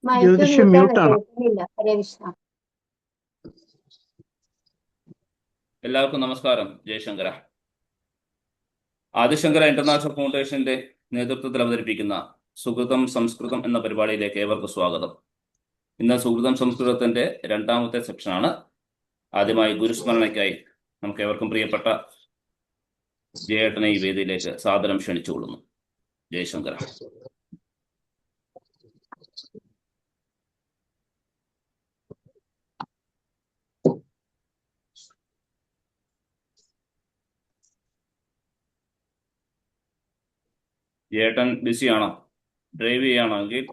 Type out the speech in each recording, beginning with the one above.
ജ്യോതിഷ് മ്യൂട്ടാണ്. എല്ലാവർക്കും നമസ്കാരം. ജയശങ്കര. ആദിശങ്കര ഇന്റർനാഷണൽ ഫൗണ്ടേഷന്റെ നേതൃത്വത്തിൽ അവതരിപ്പിക്കുന്ന സുഹൃതം സംസ്കൃതം എന്ന പരിപാടിയിലേക്ക് ഏവർക്കും സ്വാഗതം. ഇന്ന് സുഹൃതം സംസ്കൃതത്തിന്റെ രണ്ടാമത്തെ സെക്ഷനാണ്. ആദ്യമായി ഗുരുസ്മരണയ്ക്കായി നമുക്ക് ഏവർക്കും പ്രിയപ്പെട്ട ജയേട്ടനെ ഈ വേദിയിലേക്ക് സാദരം ക്ഷണിച്ചുകൊള്ളുന്നു. ജയശങ്കര. ജയേട്ടൻ ബിസിയാണോ? ഡ്രൈവ് ചെയ്യാണോ എങ്കിൽ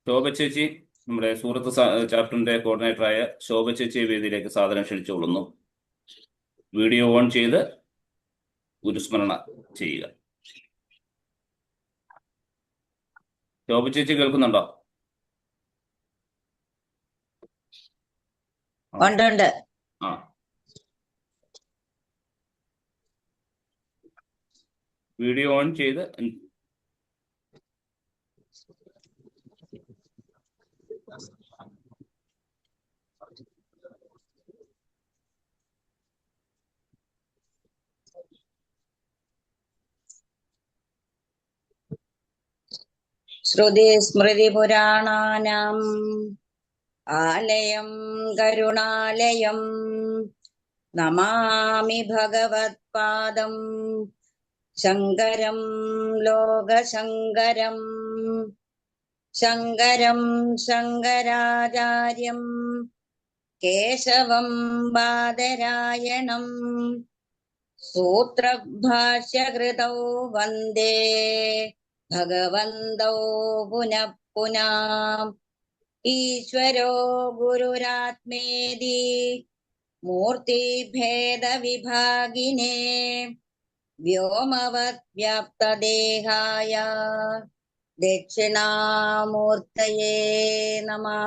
ശോഭ ചേച്ചി, നമ്മുടെ സുഹൃത്ത് ചാപ്റ്ററിന്റെ കോർഡിനേറ്ററായ ശോഭ ചേച്ചിയെ വേദിയിലേക്ക് സാദരം ക്ഷണിച്ചുകൊള്ളുന്നു. വീഡിയോ ഓൺ ചെയ്ത് ഗുരുസ്മരണ ചെയ്യുക. ശോഭ ചേച്ചി കേൾക്കുന്നുണ്ടോ? ഉണ്ട്. ആ, വീഡിയോ ഓൺ ചെയ്ത് ശ്രുതി സ്മൃതി പുരാണാനാം ആലയം കരുണാലയം നമാമി ഭഗവത്പാദം ശങ്കരം ലോകശങ്കരം ശങ്കരം ശങ്കരാചാര്യം കേശവം ബാദരായണം സൂത്രഭാഷ്യകൃതൗ വന്ദേ ഭഗവന്തൗ പുനഃ പുനഃ. ഈശ്വരോ ഗുരുരാത്മേതി മൂർത്തിഭേദവിഭാഗിനേ വ്യോമവത് വ്യാപ്തദേഹായ ദക്ഷിണാമൂർത്തയേ നമഃ.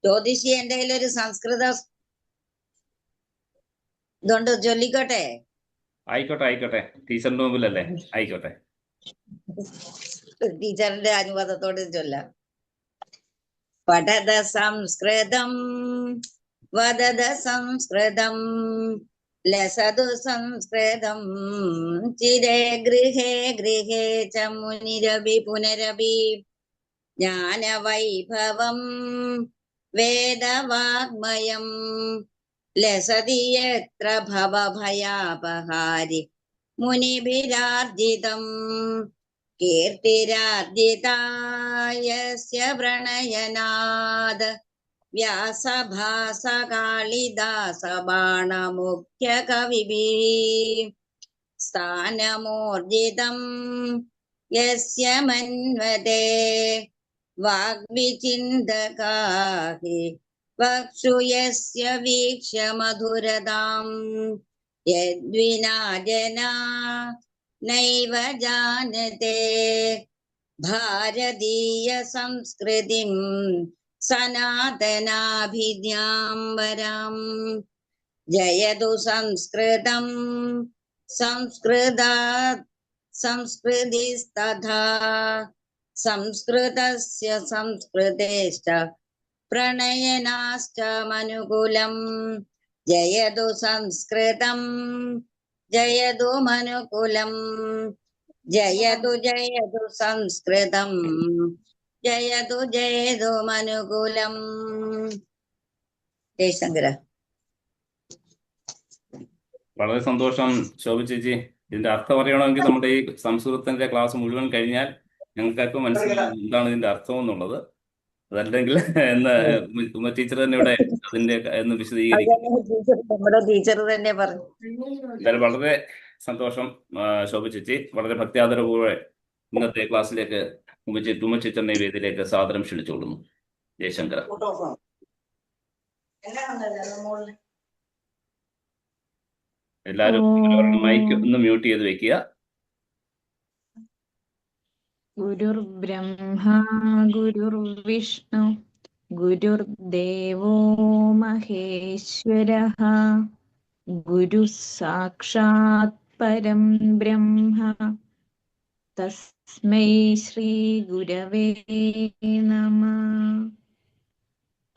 ജ്യോതിഷി, എന്റെ കയ്യിലൊരു സംസ്കൃത ഇതുകൊണ്ട് ചൊല്ലിക്കോട്ടെ? ആയിക്കോട്ടെ. ടീച്ചറിന്റെ മുമ്പിലല്ലേ, ആയിക്കോട്ടെ. ടീച്ചറിന്റെ അനുവാദത്തോടെ ചൊല്ലാം. പഠത സംസ്കൃതം വദത സംസ്കൃതം ലസതു സംസ്കൃതം ചിരേ ഗൃഹേ ഗൃഹേ ച മുനിരപി പുനരപി ജ്ഞാനവൈഭവം വേദവാഗ്മയം ലസതി യത്ര ഭവഭയാപഹാരി മുനിഭിരാർജിതം കീർത്തിരാർജിതായസ്യ പ്രണയനാദ വ്യാസഭാസകാളിദാസ ബാണമുഖ്യകവിഭിः സ്ഥാനമൂർജിതം യസ്യ മന്വതേ വാഗ്വിചിന്തകാഹി വക്ഷുയസ്യ വീക്ഷ്യ മധുരതാം യദ്വിനാ ജനാ നൈവ ജാനത്തെ ഭാരതീയ സംസ്കൃതിം സനാതനാഭിജ്ഞാം വരാം. ജയതു സംസ്കൃതം സംസ്കൃതാത് സംസ്കൃതിസ്തഥാ സംസ്കൃതസ്യ സംസ്കൃതേശ്ച പ്രണയനാശ്ച മനുകുലം. ജയതു സംസ്കൃതം ജയതു മനുകുലം ജയതു ജയതു സംസ്കൃതം ജയതു ജയതു മനുകുലം. ജയശങ്കര. വളരെ സന്തോഷം ശോഭ ചേച്ചി. ഇതിന്റെ അർത്ഥം അറിയണമെങ്കിൽ നമ്മുടെ ഈ സംസ്കൃതത്തിന്റെ ക്ലാസ് മുഴുവൻ കഴിഞ്ഞാൽ ഞങ്ങൾക്കൊക്കെ മനസ്സിലാവും എന്താണ് ഇതിന്റെ അർത്ഥം എന്നുള്ളത്. അതല്ലെങ്കിൽ ടീച്ചർ തന്നെ ഇവിടെ അതിന്റെ എന്ന് വിശദീകരിക്കും. ടീച്ചർ തന്നെ പറഞ്ഞു. എന്തായാലും വളരെ സന്തോഷം ശോഭ ചേച്ചി. വളരെ ഭക്തിയാദരപൂർവ്വം ഇന്നത്തെ ക്ലാസ്സിലേക്ക് ഉമ്മച്ചിത്തറിനെ വേദിയിലേക്ക് സാദരം ക്ഷണിച്ചുകൊള്ളുന്നു. ജയശങ്കര. എല്ലാവരും മൈക്ക് ഒന്ന് മ്യൂട്ട് ചെയ്ത് വെക്കുക. ഗുരുർബ്രഹ്മ ഗുരുർവിഷ്ണു ഗുരുർദേവോ മഹേശ്വരഃ ഗുരു സാക്ഷാത് പരം ബ്രഹ്മ തസ്മൈ ശ്രീ ഗുരവേ നമഃ.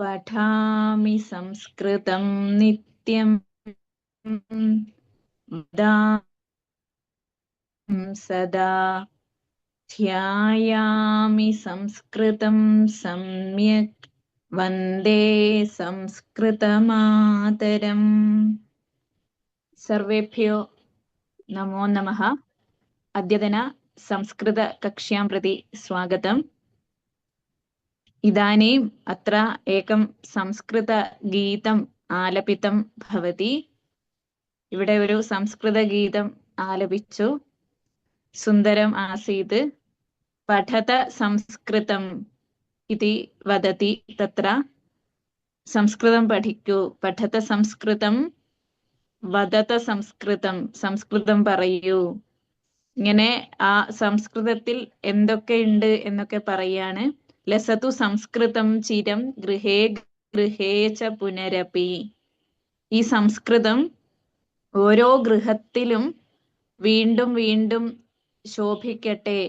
പഠാമി സംസ്കൃതം നിത്യം വദാമി സദാ ധ്യായാമി സംസ്കൃതം സമ്യക് വന്ദേ സംസ്കൃതമാതരം. സർവേഭ്യോ നമോ നമഃ. അദ്യതന സംസ്കൃത കക്ഷ്യാം പ്രതി സ്വാഗതം. ഇദാനീം അത്ര ഏകം സംസ്കൃത ഗീതം ആലപിതം ഭവതി. ഇവിടെ ഒരു സംസ്കൃത ഗീതം ആലപിച്ചു. സുന്ദരം ആസീത്. പഠത സംസ്കൃതം ഇതി വദതി. തത്ര സംസ്കൃതം പഠിക്കൂ. പഠത സംസ്കൃതം വദത സംസ്കൃതം. സംസ്കൃതം പറയൂ. ഇങ്ങനെ ആ സംസ്കൃതത്തിൽ എന്തൊക്കെയുണ്ട് എന്നൊക്കെ പറയാണ്. ലസതു സംസ്കൃതം ചിരം ഗൃഹേ ഗൃഹേ ച പുനരപി. ഈ സംസ്കൃതം ഓരോ ഗൃഹത്തിലും വീണ്ടും വീണ്ടും ശോഭിക്കട്ടെ,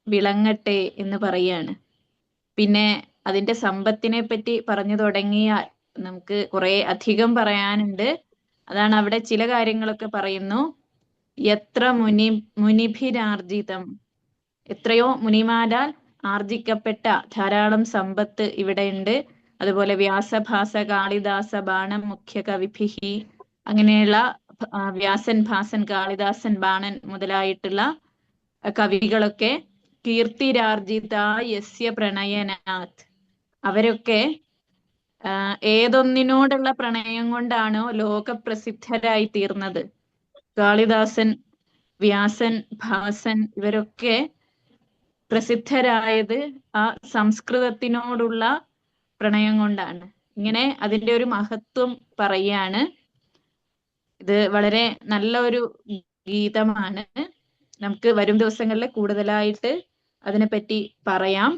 വിളങ്ങട്ടെ എന്ന് പറയാണ്. പിന്നെ അതിന്റെ സമ്പത്തിനെ പറ്റി പറഞ്ഞു തുടങ്ങിയാൽ നമുക്ക് കുറെ അധികം പറയാനുണ്ട്. അതാണ് അവിടെ ചില കാര്യങ്ങളൊക്കെ പറയുന്നു. എത്ര മുനിഭിരാർജിതം, എത്രയോ മുനിമാരാൽ ആർജിക്കപ്പെട്ട ധാരാളം സമ്പത്ത് ഇവിടെ ഉണ്ട്. അതുപോലെ വ്യാസഭാസ കാളിദാസ ബാണൻ മുഖ്യ കവിഭിഹി, അങ്ങനെയുള്ള വ്യാസൻ, ഭാസൻ, കാളിദാസൻ, ബാണൻ മുതലായിട്ടുള്ള കവികളൊക്കെ കീർത്തിരാർജിത യസ്യ പ്രണയനാഥ്, അവരൊക്കെ ഏതൊന്നിനോടുള്ള പ്രണയം കൊണ്ടാണോ ലോകപ്രസിദ്ധരായി തീർന്നത്. കാളിദാസൻ, വ്യാസൻ, ഭാസൻ ഇവരൊക്കെ പ്രസിദ്ധരായത് ആ സംസ്കൃതത്തിനോടുള്ള പ്രണയം കൊണ്ടാണ്. ഇങ്ങനെ അതിന്റെ ഒരു മഹത്വം പറയാണ്. ഇത് വളരെ നല്ല ഒരു ഗീതമാണ്. നമുക്ക് വരും ദിവസങ്ങളിൽ കൂടുതലായിട്ട് അതിനെപ്പറ്റി പറയാം.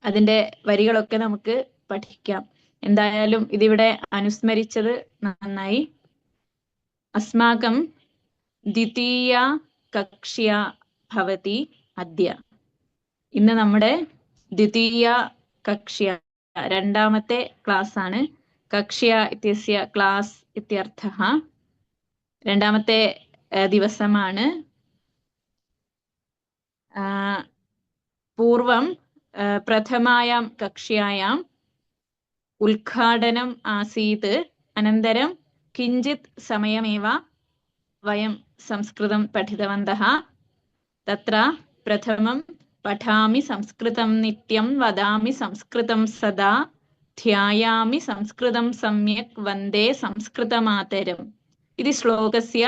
അതിന്റെ വരികളൊക്കെ നമുക്ക് പഠിക്കാം. എന്തായാലും ഇതിവിടെ അനുസ്മരിച്ചത് നന്നായി. അസ്മാകം ദ്വിതീയ കക്ഷ്യ ഭവതി അദ്യ. ഇന്ന് നമ്മുടെ ദ്വിതീയ കക്ഷ്യ, രണ്ടാമത്തെ ക്ലാസ് ആണ്. കക്ഷ്യ ഇത്യസ്യ ക്ലാസ് ഇത്യർത്ഥഃ. രണ്ടാമത്തെ ദിവസമാണ്. പൂർവം പ്രഥമായാം കക്ഷ്യായാം ഉദ്ഘാടനം ആസീത്. അനന്തരം കിഞ്ചിത് സമയമേവ വയം സംസ്കൃതം പഠിതവന്തः. തത്ര പ്രഥമം പഠാമി സംസ്കൃതം നിത്യം വദാമി സംസ്കൃതം സദാ ധ്യായാമി സംസ്കൃതം സമ്യക് വന്ദേ സംസ്കൃതമാതരം. ഇത് ശ്ലോകസ്യ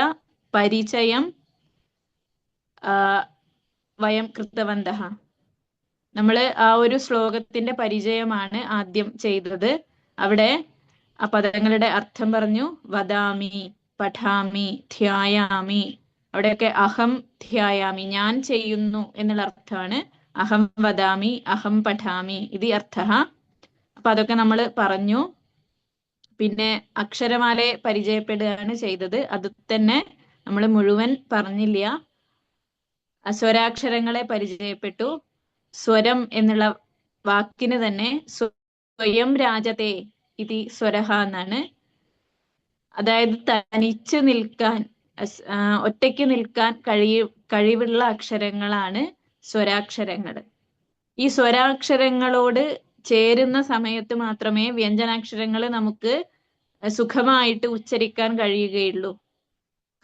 പരിചയം വയം കൃതവന്തः. നമ്മൾ ആ ഒരു ശ്ലോകത്തിന്റെ പരിചയമാണ് ആദ്യം ചെയ്തത്. അവിടെ ആ പദങ്ങളുടെ അർത്ഥം പറഞ്ഞു. വദാമി, പഠാമി, ധ്യായാമി. അവിടെയൊക്കെ അഹം ധ്യായാമി, ഞാൻ ചെയ്യുന്നു എന്നുള്ള അർത്ഥമാണ്. അഹം വദാമി, അഹം പഠാമി ഇത് അർത്ഥഃ. അപ്പൊ അതൊക്കെ നമ്മൾ പറഞ്ഞു. പിന്നെ അക്ഷരമാലയെ പരിചയപ്പെടുകയാണ് ചെയ്തത്. അത് തന്നെ നമ്മൾ മുഴുവൻ പറഞ്ഞില്ല. സ്വരാക്ഷരങ്ങളെ പരിചയപ്പെട്ടു. സ്വരം എന്നുള്ള വാക്കിന് തന്നെ സ്വയം രാജതേ ഇതി സ്വരഹ എന്നാണ്. അതായത് തനിച്ച് നിൽക്കാൻ, ഒറ്റയ്ക്ക് നിൽക്കാൻ കഴിവുള്ള അക്ഷരങ്ങളാണ് സ്വരാക്ഷരങ്ങൾ. ഈ സ്വരാക്ഷരങ്ങളോട് ചേരുന്ന സമയത്ത് മാത്രമേ വ്യഞ്ജനാക്ഷരങ്ങൾ നമുക്ക് സുഖമായിട്ട് ഉച്ചരിക്കാൻ കഴിയുകയുള്ളൂ.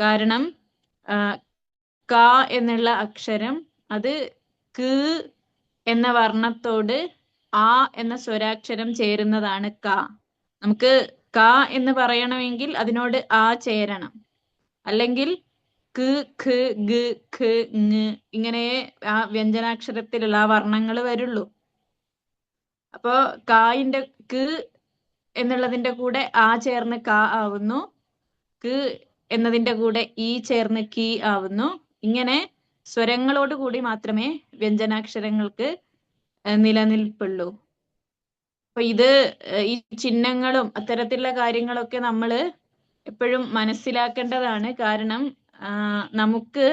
കാരണം ക എന്നുള്ള അക്ഷരം അത് ക് എന്ന വർണ്ണത്തോട് ആ എന്ന സ്വരാക്ഷരം ചേരുന്നതാണ് ക. നമുക്ക് ക എന്ന് പറയണമെങ്കിൽ അതിനോട് ആ ചേരണം. അല്ലെങ്കിൽ ക് ഖ് ഗ ഖ് ങ് ഇങ്ങനെ ആ വ്യഞ്ജനാക്ഷരത്തിലുള്ള ആ വർണ്ണങ്ങൾ വരുള്ളൂ. അപ്പോ കായിന്റെ ക് എന്നുള്ളതിന്റെ കൂടെ ആ ചേർന്ന് കാ ആവുന്നു, ക് എന്നതിന്റെ കൂടെ ഈ ചേർന്ന് കീ ആവുന്നു. ഇങ്ങനെ സ്വരങ്ങളോട് കൂടി മാത്രമേ വ്യഞ്ജനാക്ഷരങ്ങൾക്ക് നിലനിൽപ്പുള്ളൂ. അപ്പൊ ഇത് ഈ ചിഹ്നങ്ങളും അത്തരത്തിലുള്ള കാര്യങ്ങളൊക്കെ നമ്മൾ എപ്പോഴും മനസ്സിലാക്കേണ്ടതാണ്. കാരണം നമുക്ക്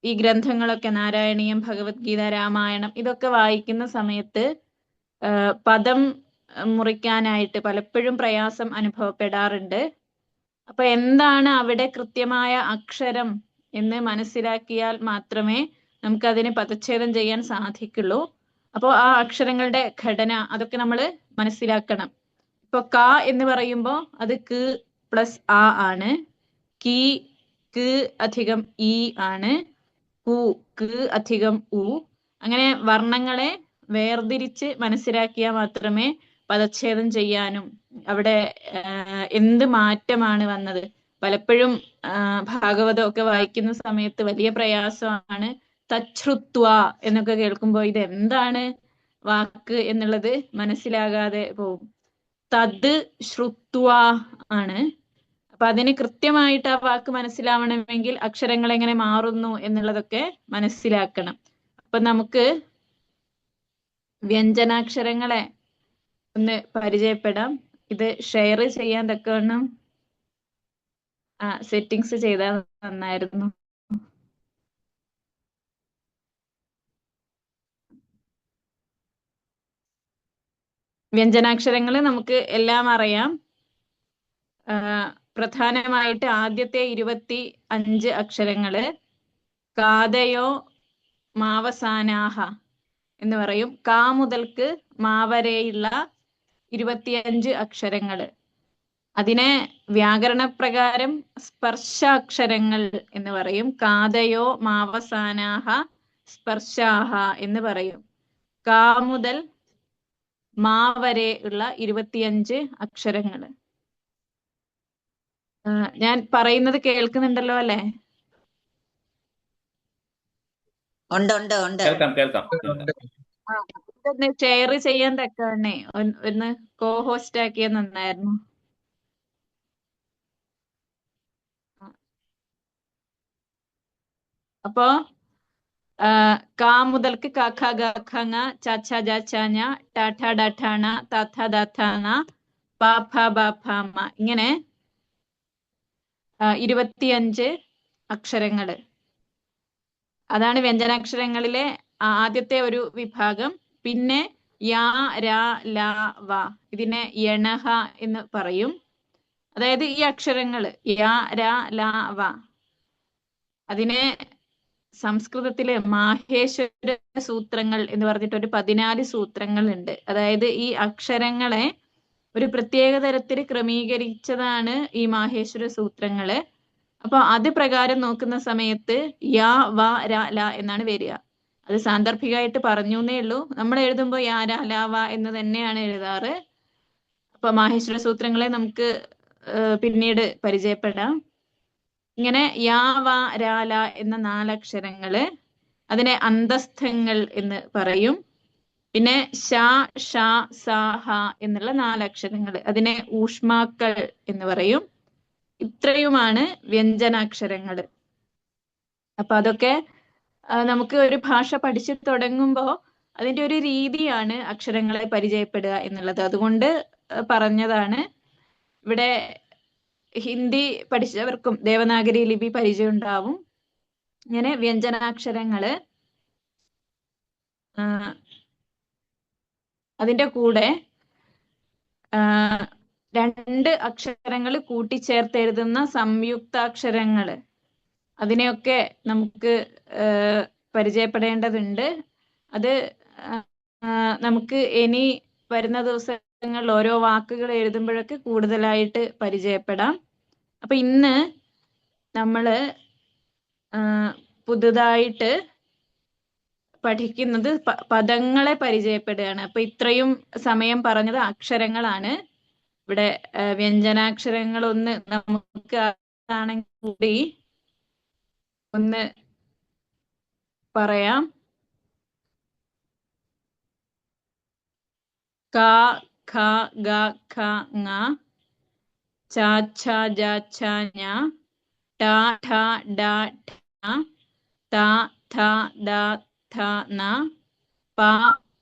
ഈ ഗ്രന്ഥങ്ങളൊക്കെ നാരായണീയം, ഭഗവത്ഗീത, രാമായണം ഇതൊക്കെ വായിക്കുന്ന സമയത്ത് പദം മുറിക്കാനായിട്ട് പലപ്പോഴും പ്രയാസം അനുഭവപ്പെടാറുണ്ട്. അപ്പൊ എന്താണ് അവിടെ കൃത്യമായ അക്ഷരം എന്ന് മനസ്സിലാക്കിയാൽ മാത്രമേ നമുക്ക് അതിനെ പദച്ഛേദം ചെയ്യാൻ സാധിക്കുള്ളൂ. അപ്പോൾ ആ അക്ഷരങ്ങളുടെ ഘടന അതൊക്കെ നമ്മൾ മനസ്സിലാക്കണം. ഇപ്പൊ ക എന്ന് പറയുമ്പോൾ അത് ക് പ്ലസ് ആ ആണ്. കീ ക് അധികം ഈ ആണ്. കു ക് അധികം ഉ. അങ്ങനെ വർണ്ണങ്ങളെ വേർതിരിച്ച് മനസ്സിലാക്കിയാൽ മാത്രമേ പദച്ഛേദം ചെയ്യാനും അവിടെ എന്ത് മാറ്റമാണ് വന്നത്. പലപ്പോഴും ഭാഗവതം ഒക്കെ വായിക്കുന്ന സമയത്ത് വലിയ പ്രയാസമാണ്. തച്ഛ്രുത്വ എന്നൊക്കെ കേൾക്കുമ്പോൾ ഇത് എന്താണ് വാക്ക് എന്നുള്ളത് മനസ്സിലാകാതെ പോകും. തത് ശ്രുത്വ ആണ്. അപ്പൊ അതിന് കൃത്യമായിട്ട് ആ വാക്ക് മനസ്സിലാവണമെങ്കിൽ അക്ഷരങ്ങൾ എങ്ങനെ മാറുന്നു എന്നുള്ളതൊക്കെ മനസ്സിലാക്കണം. അപ്പൊ നമുക്ക് വ്യഞ്ജനാക്ഷരങ്ങളെ ഒന്ന് പരിചയപ്പെടാം. ഇത് ഷെയർ ചെയ്യാൻ തക്കവണ്ണം സെറ്റിങ്സ് ചെയ്താൽ നന്നായിരുന്നു. വ്യഞ്ജനാക്ഷരങ്ങൾ നമുക്ക് എല്ലാം അറിയാം. പ്രധാനമായിട്ട് ആദ്യത്തെ 25 അക്ഷരങ്ങള് കാതയോ മാവസാനാഹ എന്ന് പറയും. കാ മുതൽക്ക് മാവരെയുള്ള 25 അക്ഷരങ്ങള്. അതിനെ വ്യാകരണപ്രകാരം സ്പർശാക്ഷരങ്ങൾ എന്ന് പറയും. കാതയോ മാവസാനാഹ സ്പർശാഹ എന്ന് പറയും. കാ മുതൽ മാ വരെ ഉള്ള 25 അക്ഷരങ്ങള്. ഞാൻ പറയുന്നത് കേൾക്കുന്നുണ്ടല്ലോ അല്ലേ? കേൾക്കാം. ഇതൊന്ന് ഷെയർ ചെയ്യാൻ തക്കവണ്ണേ ഒന്ന് കോ ഹോസ്റ്റ് ആക്കിയാൽ നന്നായിരുന്നു. അപ്പോ കാ മുതൽക്ക് ക ഖ ഗ ഘ ങ ച ഛ ജ ഛ ഞ ട ഠ ഡ ഠ ണ ത ഥ ദ ഥ ന പ ഫ ബ ഫ മ ഇങ്ങനെ 25 അക്ഷരങ്ങള്. അതാണ് വ്യഞ്ജനാക്ഷരങ്ങളിലെ ആദ്യത്തെ ഒരു വിഭാഗം. പിന്നെ യാ രാ ല വ ഇതിനെ യണഹ എന്ന് പറയും. അതായത് ഈ അക്ഷരങ്ങള് യാ രാ ല വ അതിനെ സംസ്കൃതത്തില് മാഹേശ്വര സൂത്രങ്ങൾ എന്ന് പറഞ്ഞിട്ട് ഒരു 14 സൂത്രങ്ങൾ ഉണ്ട്. അതായത് ഈ അക്ഷരങ്ങളെ ഒരു പ്രത്യേക തരത്തിൽ ക്രമീകരിച്ചതാണ് ഈ മാഹേശ്വര സൂത്രങ്ങള്. അപ്പൊ അത് പ്രകാരം നോക്കുന്ന സമയത്ത് യാ വ ര ല എന്നാണ് വരിക. അത് സാന്ദർഭികമായിട്ട് പറഞ്ഞു എന്നേ ഉള്ളൂ. നമ്മൾ എഴുതുമ്പോൾ യാ ര ല വ എന്ന് തന്നെയാണ് എഴുതാറ്. അപ്പൊ മാഹേശ്വര സൂത്രങ്ങളെ നമുക്ക് പിന്നീട് പരിചയപ്പെടാം. ഇങ്ങനെ യാ വ ര ല എന്ന 4 അക്ഷരങ്ങള് അതിനെ അന്തസ്ഥങ്ങൾ എന്ന് പറയും. പിന്നെ ഷ ഷ സ ഹ എന്നുള്ള 4 അക്ഷരങ്ങൾ അതിനെ ഊഷ്മാക്കൾ എന്ന് പറയും. ഇത്രയുമാണ് വ്യഞ്ജനാക്ഷരങ്ങൾ. അപ്പൊ അതൊക്കെ നമുക്ക് ഒരു ഭാഷ പഠിച്ചു തുടങ്ങുമ്പോൾ അതിന്റെ ഒരു രീതിയാണ് അക്ഷരങ്ങളെ പരിചയപ്പെടുക എന്നുള്ളത്. അതുകൊണ്ട് പറഞ്ഞതാണ്. ഇവിടെ ഹിന്ദി പഠിച്ചവർക്കും ദേവനാഗരി ലിപി പരിചയം ഉണ്ടാവും. ഇങ്ങനെ വ്യഞ്ജനാക്ഷരങ്ങള് അതിന്റെ കൂടെ 2 അക്ഷരങ്ങൾ കൂട്ടിച്ചേർത്ത് എഴുതുന്ന സംയുക്താക്ഷരങ്ങള് അതിനെയൊക്കെ നമുക്ക് പരിചയപ്പെടേണ്ടതുണ്ട്. അത് നമുക്ക് ഇനി വരുന്ന ദിവസങ്ങളിൽ ഓരോ വാക്കുകൾ എഴുതുമ്പോഴൊക്കെ കൂടുതലായിട്ട് പരിചയപ്പെടാം. അപ്പൊ ഇന്ന് നമ്മള് പുതുതായിട്ട് പഠിക്കുന്നത് പദങ്ങളെ പരിചയപ്പെടുകയാണ്. അപ്പൊ ഇത്രയും സമയം പറഞ്ഞത് അക്ഷരങ്ങളാണ്. ഇവിടെ വ്യഞ്ജനാക്ഷരങ്ങളൊന്ന് നമുക്ക് ആണെങ്കിൽ കൂടി ഒന്ന് പറയാം. ക ഖ ഗ ഘ ങ ച ഛ ജ ഛ ഞ ട ഠ ഡ ഠ ത ഥ ദ ഥ ന പ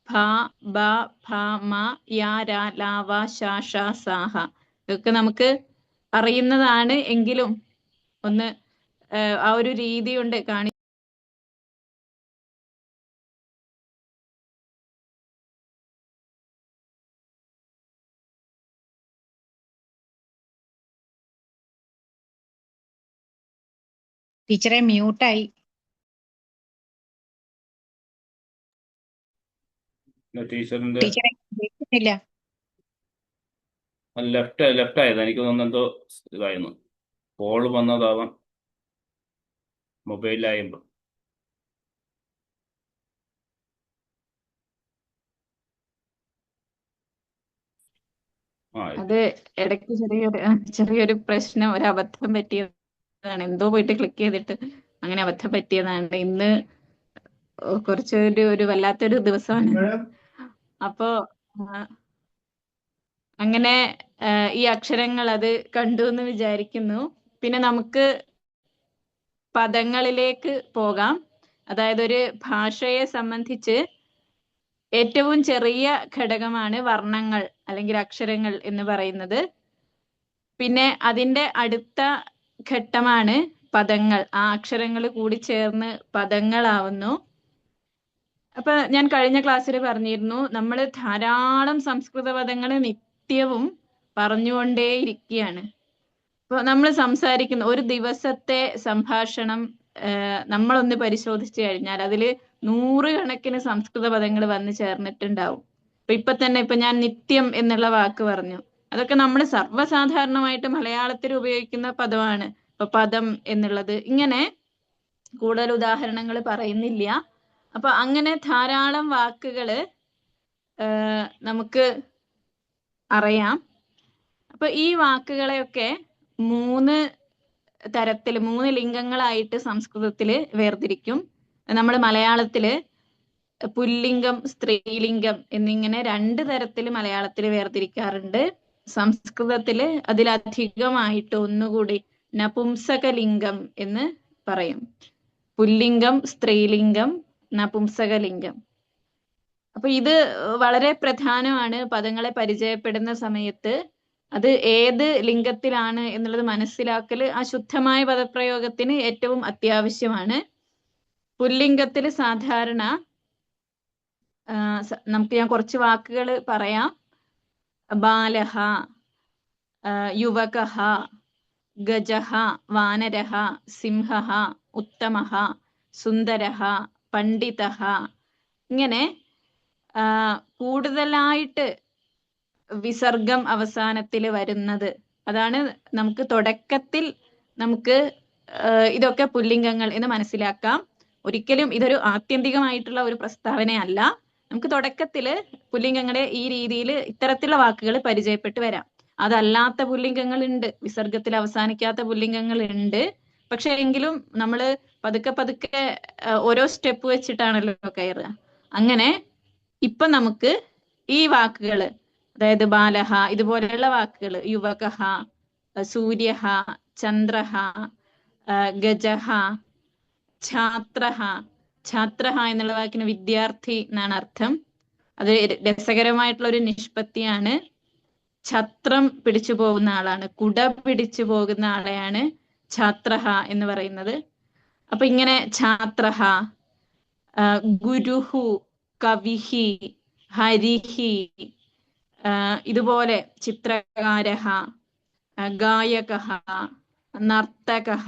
ഫ ബ ഭ മ യ ര ല വ ശ ഷ സ ഹ. ഇതൊക്കെ നമുക്ക് അറിയുന്നതാണ്. എങ്കിലും ഒന്ന് ആ ഒരു രീതി കൊണ്ട് ടീച്ചറെ മ്യൂട്ടായി. ടീച്ചറിന്റെ ടീച്ചറെ കേൾക്കുന്നില്ല. ലെഫ്റ്റ് ആയത് എനിക്ക് തോന്നുന്നു എന്തോ ഇതായിരുന്നു. കോള് വന്നതാവാം മൊബൈലിലായുമ്പോൾ. അത് ഇടയ്ക്ക് ചെറിയൊരു പ്രശ്നം, ഒരു അബദ്ധം പറ്റിയതാണ്. എന്തോ പോയിട്ട് ക്ലിക്ക് ചെയ്തിട്ട് അങ്ങനെ അബദ്ധം പറ്റിയതാണ്. ഇന്ന് കുറച്ചൊരു വല്ലാത്തൊരു ദിവസമാണ്. അപ്പോ അങ്ങനെ ഈ അക്ഷരങ്ങൾ അത് കണ്ടു എന്ന് വിചാരിക്കുന്നു. പിന്നെ നമുക്ക് പദങ്ങളിലേക്ക് പോകാം. അതായത് ഒരു ഭാഷയെ സംബന്ധിച്ച് ഏറ്റവും ചെറിയ ഘടകമാണ് വർണ്ണങ്ങൾ അല്ലെങ്കിൽ അക്ഷരങ്ങൾ എന്ന് പറയുന്നത്. പിന്നെ അതിന്റെ അടുത്ത ഘട്ടമാണ് പദങ്ങൾ. ആ അക്ഷരങ്ങൾ കൂടി ചേർന്ന് പദങ്ങളാവുന്നു. അപ്പൊ ഞാൻ കഴിഞ്ഞ ക്ലാസ്സിൽ പറഞ്ഞിരുന്നു, നമ്മൾ ധാരാളം സംസ്കൃത പദങ്ങൾ നിത്യവും പറഞ്ഞുകൊണ്ടേയിരിക്കുകയാണ്. അപ്പൊ നമ്മൾ സംസാരിക്കുന്ന ഒരു ദിവസത്തെ സംഭാഷണം നമ്മളൊന്ന് പരിശോധിച്ചു കഴിഞ്ഞാൽ അതിൽ 100 കണക്കിന് സംസ്കൃത പദങ്ങൾ വന്ന് ചേർന്നിട്ടുണ്ടാവും. ഇപ്പൊ തന്നെ ഞാൻ നിത്യം എന്നുള്ള വാക്ക് പറഞ്ഞു. അതൊക്കെ നമ്മൾ സർവ്വസാധാരണമായിട്ട് മലയാളത്തിൽ ഉപയോഗിക്കുന്ന പദമാണ്. ഇപ്പൊ പദം എന്നുള്ളത്. ഇങ്ങനെ കൂടുതൽ ഉദാഹരണങ്ങൾ പറയുന്നില്ല. അപ്പൊ അങ്ങനെ ധാരാളം വാക്കുകള് നമുക്ക് അറിയാം. അപ്പൊ ഈ വാക്കുകളെയൊക്കെ 3 തരത്തിൽ, 3 ലിംഗങ്ങളായിട്ട് സംസ്കൃതത്തില് വേർതിരിക്കും. നമ്മൾ മലയാളത്തില് പുല്ലിംഗം, സ്ത്രീലിംഗം എന്നിങ്ങനെ 2 തരത്തിൽ മലയാളത്തിൽ വേർതിരിക്കാറുണ്ട്. സംസ്കൃതത്തില് അതിലധികമായിട്ട് ഒന്നുകൂടി നപുംസകലിംഗം എന്ന് പറയും. പുല്ലിംഗം, സ്ത്രീലിംഗം, നപുംസകലിംഗം. അപ്പൊ ഇത് വളരെ പ്രധാനമാണ് പദങ്ങളെ പരിചയപ്പെടുന്ന സമയത്ത്. അത് ഏത് ലിംഗത്തിലാണ് എന്നുള്ളത് മനസ്സിലാക്കൽ ആ ശുദ്ധമായ പദപ്രയോഗത്തിന് ഏറ്റവും അത്യാവശ്യമാണ്. പുല്ലിംഗത്തിൽ സാധാരണ ഞാൻ കുറച്ച് വാക്കുകൾ പറയാം. ബാലഹ, യുവകഃ, ഗജഃ, വാനരഃ, സിംഹഃ, ഉത്തമഃ, സുന്ദരഃ, പണ്ഡിതഃ. ഇങ്ങനെ കൂടുതലായിട്ട് വിസർഗം അവസാനത്തിൽ വരുന്നത്. അതാണ് നമുക്ക് തുടക്കത്തിൽ നമുക്ക് ഇതൊക്കെ പുല്ലിംഗങ്ങൾ എന്ന് മനസ്സിലാക്കാം. ഒരിക്കലും ഇതൊരു ആത്യന്തികമായിട്ടുള്ള ഒരു പ്രസ്താവനയല്ല. നമുക്ക് തുടക്കത്തില് പുല്ലിംഗങ്ങളെ ഈ രീതിയിൽ ഇത്തരത്തിലുള്ള വാക്കുകൾ പരിചയപ്പെട്ട് വരാം. അതല്ലാത്ത പുല്ലിംഗങ്ങൾ ഉണ്ട്, വിസർഗത്തിൽ അവസാനിക്കാത്ത പുല്ലിംഗങ്ങൾ ഉണ്ട്. പക്ഷെ എങ്കിലും നമ്മൾ പതുക്കെ ഓരോ സ്റ്റെപ്പ് വെച്ചിട്ടാണല്ലോ കയറുക. അങ്ങനെ ഇപ്പൊ നമുക്ക് ഈ വാക്കുകൾ, അതായത് ബാലഹ, ഇതുപോലെയുള്ള വാക്കുകൾ, യുവകഃ, സൂര്യഃ, ചന്ദ്രഃ, ഗജഃ, ഛാത്രഃ. ഛാത്രഃ എന്നുള്ള വാക്കിന് വിദ്യാർത്ഥി എന്നാണ് അർത്ഥം. അത് രസകരമായിട്ടുള്ള ഒരു നിഷ്പത്തിയാണ്. ഛത്രം പിടിച്ചു പോകുന്ന ആളാണ്, കുട പിടിച്ചു പോകുന്ന ആളെയാണ് ഛാത്രഃ എന്ന് പറയുന്നത്. അപ്പൊ ഇങ്ങനെ ഛാത്രഃ, ഗുരുഹു, കവിഹി, ഹരിഹി, ഇതുപോലെ ചിത്രകാരഃ, ഗായകഃ, നർത്തകഃ,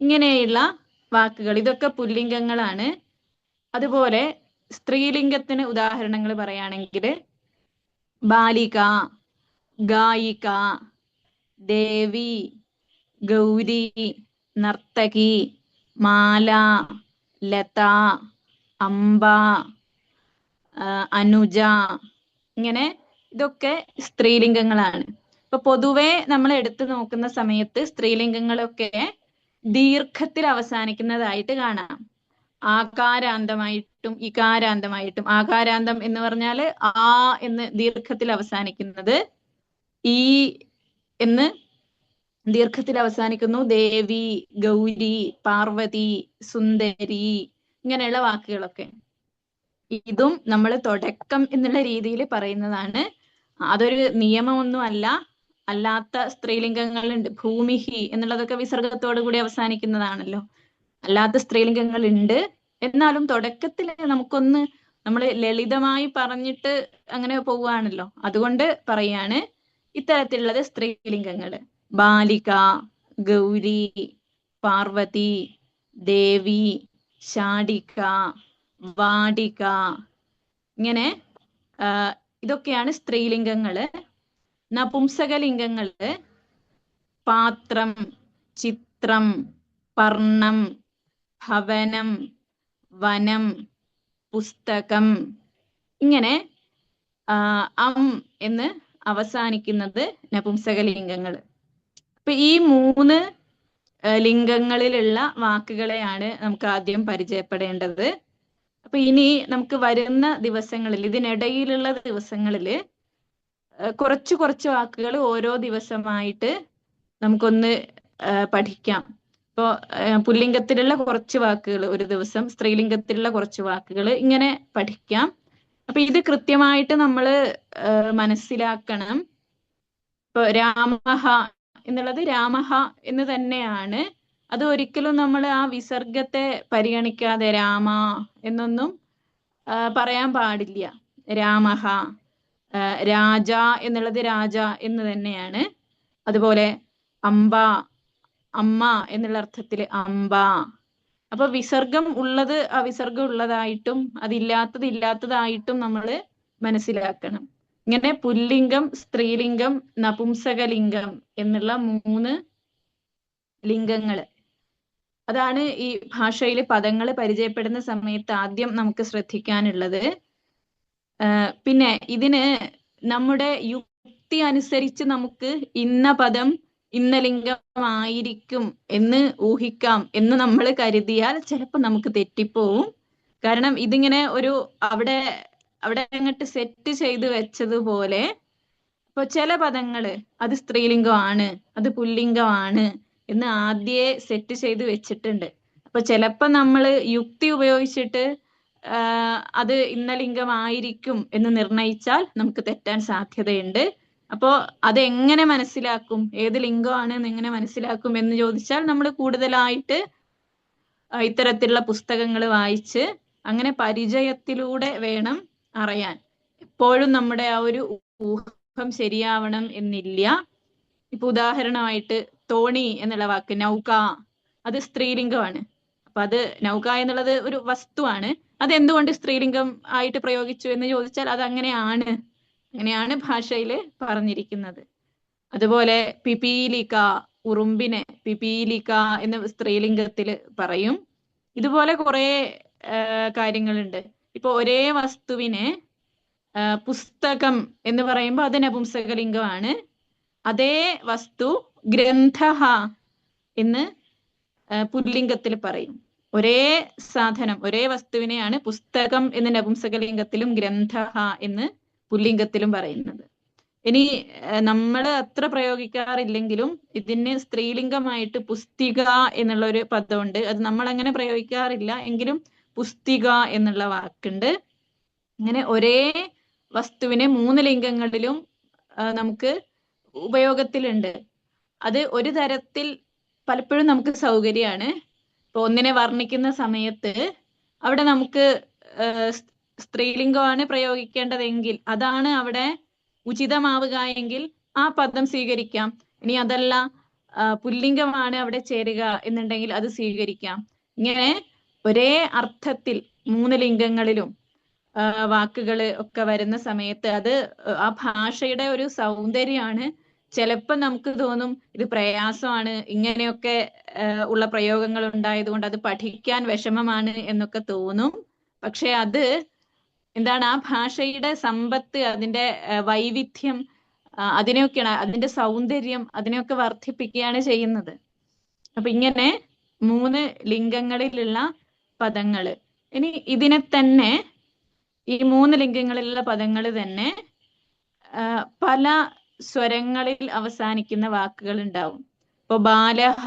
ഇങ്ങനെയുള്ള വാക്കുകൾ, ഇതൊക്കെ പുല്ലിംഗങ്ങളാണ്. അതുപോലെ സ്ത്രീലിംഗത്തിന് ഉദാഹരണങ്ങൾ പറയുകയാണെങ്കിൽ ബാലിക, ഗായിക, ദേവി, ഗൗരി, നർത്തകി, മാല, ലത, അംബ, അനുജ. ഇങ്ങനെ ഇതൊക്കെ സ്ത്രീലിംഗങ്ങളാണ്. ഇപ്പൊ പൊതുവെ നമ്മൾ എടുത്തു നോക്കുന്ന സമയത്ത് സ്ത്രീലിംഗങ്ങളൊക്കെ ദീർഘത്തിൽ അവസാനിക്കുന്നതായിട്ട് കാണാം. ആകാരാന്തമായിട്ടും ഇകാരാന്തമായിട്ടും. ആകാരാന്തം എന്ന് പറഞ്ഞാല് ആ എന്ന് ദീർഘത്തിൽ അവസാനിക്കുന്നത്, ഈ എന്ന് ദീർഘത്തിൽ അവസാനിക്കുന്നു. ദേവി, ഗൗരി, പാർവതി, സുന്ദരി, ഇങ്ങനെയുള്ള വാക്കുകളൊക്കെ. ഇതും നമ്മൾ തുടക്കം എന്നുള്ള രീതിയിൽ പറയുന്നതാണ്. അതൊരു നിയമമൊന്നും അല്ല. അല്ലാത്ത സ്ത്രീലിംഗങ്ങളുണ്ട്. ഭൂമിഹി എന്നുള്ളതൊക്കെ വിസർഗത്തോടു കൂടി അവസാനിക്കുന്നതാണല്ലോ. അല്ലാത്ത സ്ത്രീലിംഗങ്ങൾ ഉണ്ട്. എന്നാലും തുടക്കത്തിൽ നമുക്കൊന്ന് നമ്മൾ ലളിതമായി പറഞ്ഞിട്ട് അങ്ങനെ പോവുകയാണല്ലോ. അതുകൊണ്ട് പറയാണ് ഇത്തരത്തിലുള്ളത് സ്ത്രീലിംഗങ്ങള്. ബാലിക, ഗൗരി, പാർവതി, ദേവി, ശാടിക, വാടിക, ഇങ്ങനെ ഇതൊക്കെയാണ് സ്ത്രീലിംഗങ്ങള്. നപുംസകലിംഗങ്ങള് പാത്രം, ചിത്രം, പർണം, ഭവനം, വനം, പുസ്തകം, ഇങ്ങനെ എന്ന് അവസാനിക്കുന്നത് നപുംസകലിംഗങ്ങൾ. അപ്പൊ ഈ 3 ലിംഗങ്ങളിലുള്ള വാക്കുകളെയാണ് നമുക്ക് ആദ്യം പരിചയപ്പെടേണ്ടത്. അപ്പൊ ഇനി നമുക്ക് വരുന്ന ദിവസങ്ങളിൽ, ഇതിനിടയിലുള്ള ദിവസങ്ങളിൽ കുറച്ച് കുറച്ച് വാക്കുകൾ ഓരോ ദിവസമായിട്ട് നമുക്കൊന്ന് പഠിക്കാം. ഇപ്പോ പുല്ലിംഗത്തിലുള്ള കുറച്ച് വാക്കുകൾ ഒരു ദിവസം, സ്ത്രീലിംഗത്തിലുള്ള കുറച്ച് വാക്കുകൾ, ഇങ്ങനെ പഠിക്കാം. അപ്പൊ ഇത് കൃത്യമായിട്ട് നമ്മൾ മനസ്സിലാക്കണം. ഇപ്പൊ രാമഹ എന്നുള്ളത് രാമഹ എന്ന് തന്നെയാണ്. അത് ഒരിക്കലും നമ്മൾ ആ വിസർഗത്തെ പരിഗണിക്കാതെ രാമ എന്നൊന്നും പറയാൻ പാടില്ല. രാമഹ. രാജ എന്നുള്ളത് രാജ എന്ന് തന്നെയാണ്. അതുപോലെ അംബ, അമ്മ എന്നുള്ള അർത്ഥത്തിൽ അംബ. അപ്പൊ വിസർഗം ഉള്ളത് അവിസർഗം ഉള്ളതായിട്ടും അതില്ലാത്തത് ഇല്ലാത്തതായിട്ടും നമ്മൾ മനസ്സിലാക്കണം. ഇങ്ങനെ പുല്ലിംഗം, സ്ത്രീലിംഗം, നപുംസകലിംഗം എന്നുള്ള 3 ലിംഗങ്ങള്. അതാണ് ഈ ഭാഷയിൽ പദങ്ങൾ പരിചയപ്പെടുന്ന സമയത്ത് ആദ്യം നമുക്ക് ശ്രദ്ധിക്കാനുള്ളത്. പിന്നെ ഇതിന് നമ്മുടെ യുക്തി അനുസരിച്ച് നമുക്ക് ഇന്ന പദം ഇന്ന ലിംഗമായിരിക്കും എന്ന് ഊഹിക്കാം എന്ന് നമ്മൾ കരുതിയാൽ ചിലപ്പോൾ നമുക്ക് തെറ്റിപ്പോവും. കാരണം ഇതിങ്ങനെ ഒരു അവിടെ അങ്ങോട്ട് സെറ്റ് ചെയ്ത് വെച്ചതുപോലെ ഇപ്പൊ ചില പദങ്ങള് അത് സ്ത്രീലിംഗമാണ്, അത് പുല്ലിംഗമാണ് എന്ന് ആദ്യേ സെറ്റ് ചെയ്ത് വെച്ചിട്ടുണ്ട്. അപ്പൊ ചിലപ്പോ നമ്മൾ യുക്തി ഉപയോഗിച്ചിട്ട് അത് ഇന്ന ലിംഗമായിരിക്കും എന്ന് നിർണയിച്ചാൽ നമുക്ക് തെറ്റാൻ സാധ്യതയുണ്ട്. അപ്പോ അതെങ്ങനെ മനസ്സിലാക്കും, ഏത് ലിംഗമാണ് എന്ന് എങ്ങനെ മനസ്സിലാക്കും എന്ന് ചോദിച്ചാൽ നമ്മൾ കൂടുതലായിട്ട് ഇത്തരത്തിലുള്ള പുസ്തകങ്ങൾ വായിച്ച് അങ്ങനെ പരിചയത്തിലൂടെ വേണം അറിയാൻ. എപ്പോഴും നമ്മുടെ ആ ഒരു ഊഹം ശരിയാവണം എന്നില്ല. ഇപ്പൊ ഉദാഹരണമായിട്ട് തോണി എന്നുള്ള വാക്ക് നൗക, അത് സ്ത്രീലിംഗമാണ്. അപ്പൊ അത് നൗക എന്നുള്ളത് ഒരു വസ്തുവാണ്. അത് എന്തുകൊണ്ട് സ്ത്രീലിംഗം ആയിട്ട് പ്രയോഗിച്ചു എന്ന് ചോദിച്ചാൽ അത് അങ്ങനെയാണ് ഭാഷയിൽ പറഞ്ഞിരിക്കുന്നത്. അതുപോലെ പിപീലിക, ഉറുമ്പിനെ പിപീലിക എന്ന് സ്ത്രീലിംഗത്തിൽ പറയും. ഇതുപോലെ കുറെ കാര്യങ്ങളുണ്ട്. ഇപ്പൊ ഒരേ വസ്തുവിനെ പുസ്തകം എന്ന് പറയുമ്പോൾ അത് നപുംസകലിംഗമാണ്. അതേ വസ്തു ഗ്രന്ഥഃ എന്ന് പുല്ലിംഗത്തിൽ പറയും. ഒരേ സാധനം, ഒരേ വസ്തുവിനെയാണ് പുസ്തകം എന്ന് നപുംസകലിംഗത്തിലും ഗ്രന്ഥഃ എന്ന് പുല്ലിംഗത്തിലും പറയുന്നത്. ഇനി നമ്മൾ അത്ര പ്രയോഗിക്കാറില്ലെങ്കിലും ഇതിന് സ്ത്രീലിംഗമായിട്ട് പുസ്തിക എന്നുള്ള ഒരു പദമുണ്ട്. അത് നമ്മൾ അങ്ങനെ പ്രയോഗിക്കാറില്ല എങ്കിലും പുസ്തിക എന്നുള്ള വാക്കുണ്ട്. അങ്ങനെ ഒരേ വസ്തുവിനെ 3 ലിംഗങ്ങളിലും നമുക്ക് ഉപയോഗത്തിലുണ്ട്. അത് ഒരു തരത്തിൽ പലപ്പോഴും നമുക്ക് സൗകര്യമാണ്. ഇപ്പൊ ഒന്നിനെ വർണ്ണിക്കുന്ന സമയത്ത് അവിടെ നമുക്ക് സ്ത്രീലിംഗമാണ് പ്രയോഗിക്കേണ്ടതെങ്കിൽ അതാണ് അവിടെ ഉചിതമാവുക എങ്കിൽ ആ പദം സ്വീകരിക്കാം. ഇനി അതല്ല പുല്ലിംഗമാണ് അവിടെ ചേരുക എന്നുണ്ടെങ്കിൽ അത് സ്വീകരിക്കാം. ഇങ്ങനെ ഒരേ അർത്ഥത്തിൽ 3 ലിംഗങ്ങളിലും വാക്കുകൾ ഒക്കെ വരുന്ന സമയത്ത് അത് ആ ഭാഷയുടെ ഒരു സൗന്ദര്യമാണ്. ചിലപ്പോൾ നമുക്ക് തോന്നും ഇത് പ്രയാസമാണ്, ഇങ്ങനെയൊക്കെ ഉള്ള പ്രയോഗങ്ങൾ ഉണ്ടായതുകൊണ്ട് അത് പഠിക്കാൻ വിഷമമാണ് എന്നൊക്കെ തോന്നും. പക്ഷെ അത് എന്താണ്, ആ ഭാഷയുടെ സമ്പത്ത്, അതിന്റെ വൈവിധ്യം, അതിനെയൊക്കെയാണ്, അതിന്റെ സൗന്ദര്യം അതിനെയൊക്കെ വർദ്ധിപ്പിക്കുകയാണ് ചെയ്യുന്നത്. അപ്പൊ ഇങ്ങനെ 3 ലിംഗങ്ങളിലുള്ള പദങ്ങള്. ഇനി ഇതിനെ തന്നെ ഈ 3 ലിംഗങ്ങളിലുള്ള പദങ്ങൾ തന്നെ പല സ്വരങ്ങളിൽ അവസാനിക്കുന്ന വാക്കുകൾ ഉണ്ടാവും. ഇപ്പൊ ബാലഹ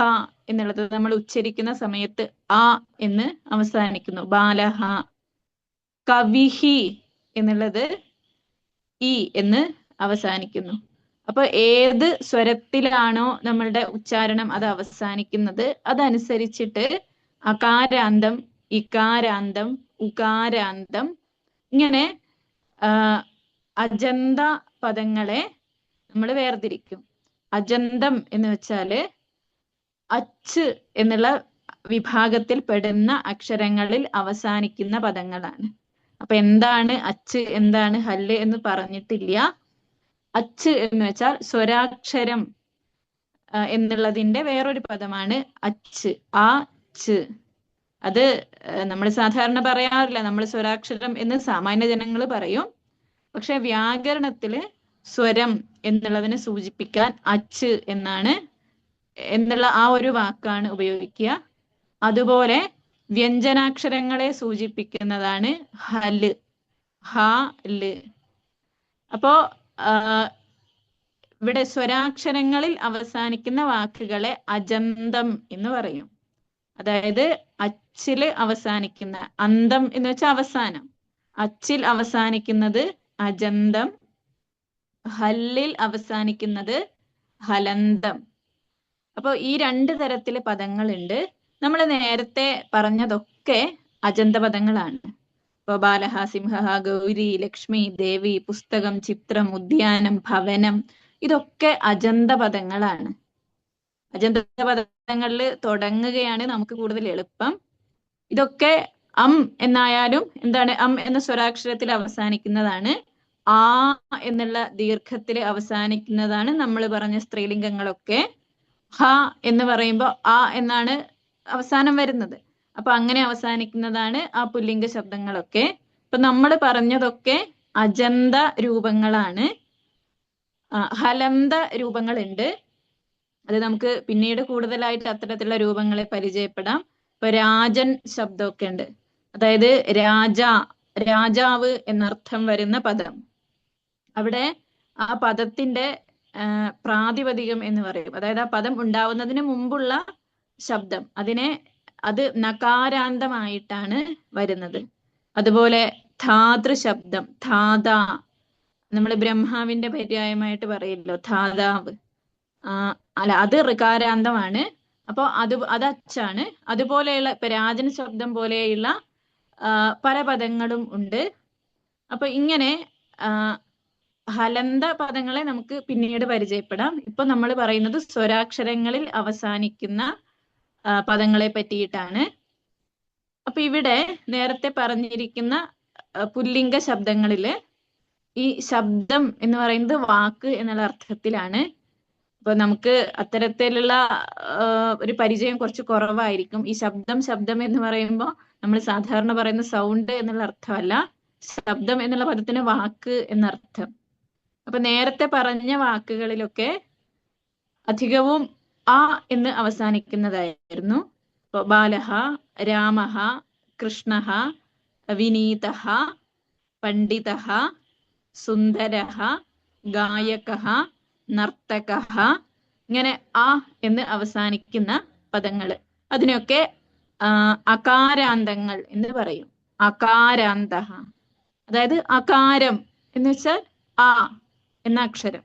എന്നുള്ളത് നമ്മൾ ഉച്ചരിക്കുന്ന സമയത്ത് ആ എന്ന് അവസാനിക്കുന്നു, ബാലഹ. കവിഹി എന്നുള്ളത് ഇ എന്ന് അവസാനിക്കുന്നു. അപ്പൊ ഏത് സ്വരത്തിലാണോ നമ്മളുടെ ഉച്ചാരണം അത് അവസാനിക്കുന്നത് അതനുസരിച്ചിട്ട് അകാരാന്തം, ഇകാരാന്തം, ഉകാരാന്തം, ഇങ്ങനെ അജന്ത പദങ്ങളെ നമ്മൾ വേർതിരിക്കും. അജന്തം എന്ന് വെച്ചാല് അച്ച് എന്നുള്ള വിഭാഗത്തിൽ പെടുന്ന അക്ഷരങ്ങളിൽ അവസാനിക്കുന്ന പദങ്ങളാണ്. അപ്പൊ എന്താണ് അച്ച്, എന്താണ് ഹല്ല് എന്ന് പറഞ്ഞിട്ടില്ല. അച്ച് എന്ന് വെച്ചാൽ സ്വരാക്ഷരം എന്നുള്ളതിന്റെ വേറൊരു പദമാണ് അച്ച്, ആ ച്ച്. അത് നമ്മൾ സാധാരണ പറയാറില്ല, നമ്മൾ സ്വരാക്ഷരം എന്ന് സാമാന്യ ജനങ്ങൾ പറയും. പക്ഷെ വ്യാകരണത്തില് സ്വരം എന്നുള്ളതിനെ സൂചിപ്പിക്കാൻ അച്ച് എന്നുള്ള ആ ഒരു വാക്കാണ് ഉപയോഗിക്കുക. അതുപോലെ വ്യഞ്ജനാക്ഷരങ്ങളെ സൂചിപ്പിക്കുന്നതാണ് ഹല്, ഹ ല്. അപ്പോ ഇവിടെ സ്വരാക്ഷരങ്ങളിൽ അവസാനിക്കുന്ന വാക്കുകളെ അജന്തം എന്ന് പറയും. അതായത് അച്ചില് അവസാനിക്കുന്ന, അന്തം എന്ന് വെച്ചാൽ അവസാനം, അച്ചിൽ അവസാനിക്കുന്നത് അജന്തം, ഹല്ലിൽ അവസാനിക്കുന്നത് ഹലന്തം. അപ്പൊ ഈ 2 തരത്തിലെ പദങ്ങളുണ്ട്. നമ്മൾ നേരത്തെ പറഞ്ഞതൊക്കെ അജന്ത പദങ്ങളാണ്. ഇപ്പൊ ബാലഹ, സിംഹ, ഗൗരി, ലക്ഷ്മി, ദേവി, പുസ്തകം, ചിത്രം, ഉദ്യാനം, ഭവനം, ഇതൊക്കെ അജന്ത പദങ്ങളാണ്. അജന്ത പദങ്ങളിൽ തുടങ്ങുകയാണ് നമുക്ക് കൂടുതൽ എളുപ്പം. ഇതൊക്കെ എന്നായാലും എന്താണ്, എന്ന സ്വരാക്ഷരത്തിൽ അവസാനിക്കുന്നതാണ്. ആ എന്നുള്ള ദീർഘത്തിൽ അവസാനിക്കുന്നതാണ് നമ്മൾ പറഞ്ഞ സ്ത്രീലിംഗങ്ങളൊക്കെ. ഹ എന്ന് പറയുമ്പോൾ ആ എന്നാണ് അവസാനം വരുന്നത്. അപ്പൊ അങ്ങനെ അവസാനിക്കുന്നതാണ് ആ പുല്ലിംഗ ശബ്ദങ്ങളൊക്കെ. ഇപ്പൊ നമ്മൾ പറഞ്ഞതൊക്കെ അജന്ത രൂപങ്ങളാണ്. ഹലന്ത രൂപങ്ങളുണ്ട്. അത് നമുക്ക് പിന്നീട് കൂടുതലായിട്ട് അത്തരത്തിലുള്ള രൂപങ്ങളെ പരിചയപ്പെടാം. ഇപ്പൊ രാജൻ ശബ്ദമൊക്കെ ഉണ്ട്. അതായത് രാജാവ് എന്നർത്ഥം വരുന്ന പദം. അവിടെ ആ പദത്തിന്റെ പ്രാതിപതികം എന്ന് പറയും. അതായത് ആ പദം ഉണ്ടാവുന്നതിന് മുമ്പുള്ള ശബ്ദം, അത് നകാരാന്തമായിട്ടാണ് വരുന്നത്. അതുപോലെ ധാതൃ ശബ്ദം, ധാത, നമ്മൾ ബ്രഹ്മാവിന്റെ പര്യായമായിട്ട് പറയല്ലോ ധാതാവ്, അല്ല അത് ഋകാരാന്തമാണ്. അപ്പൊ അത് അച്ചാണ്. അതുപോലെയുള്ള ഇപ്പൊ രാജൻ ശബ്ദം പോലെയുള്ള പല പദങ്ങളും ഉണ്ട്. അപ്പൊ ഇങ്ങനെ ഹലന്ത പദങ്ങളെ നമുക്ക് പിന്നീട് പരിചയപ്പെടാം. ഇപ്പൊ നമ്മൾ പറയുന്നത് സ്വരാക്ഷരങ്ങളിൽ അവസാനിക്കുന്ന പദങ്ങളെ പറ്റിയിട്ടാണ്. അപ്പൊ ഇവിടെ നേരത്തെ പറഞ്ഞിരിക്കുന്ന പുല്ലിംഗ ശബ്ദങ്ങളില് ഈ ശബ്ദം എന്ന് പറയുന്നത് വാക്ക് എന്നുള്ള അർത്ഥത്തിലാണ്. അപ്പൊ നമുക്ക് അത്തരത്തിലുള്ള ഒരു പരിചയം കുറച്ച് കുറവായിരിക്കും. ഈ ശബ്ദം എന്ന് പറയുമ്പോൾ നമ്മൾ സാധാരണ പറയുന്ന സൗണ്ട് എന്നുള്ള അർത്ഥമല്ല, ശബ്ദം എന്നുള്ള പദത്തിന് വാക്ക് എന്നർത്ഥം. അപ്പൊ നേരത്തെ പറഞ്ഞ വാക്കുകളിലൊക്കെ അധികവും ആ എന്ന് അവസാനിക്കുന്നതായിരുന്നു. ഇപ്പൊ ബാലഹ, രാമഹ, കൃഷ്ണഹ, വിനീതഹ, പണ്ഡിതഹ, സുന്ദരഹ, ഗായകഹ, നർത്തകഹ, ഇങ്ങനെ ആ എന്ന് അവസാനിക്കുന്ന പദങ്ങള്, അതിനൊക്കെ അകാരാന്തങ്ങൾ എന്ന് പറയും. അകാരാന്ത, അതായത് അകാരം എന്ന് വെച്ചാൽ ആ എന്ന അക്ഷരം,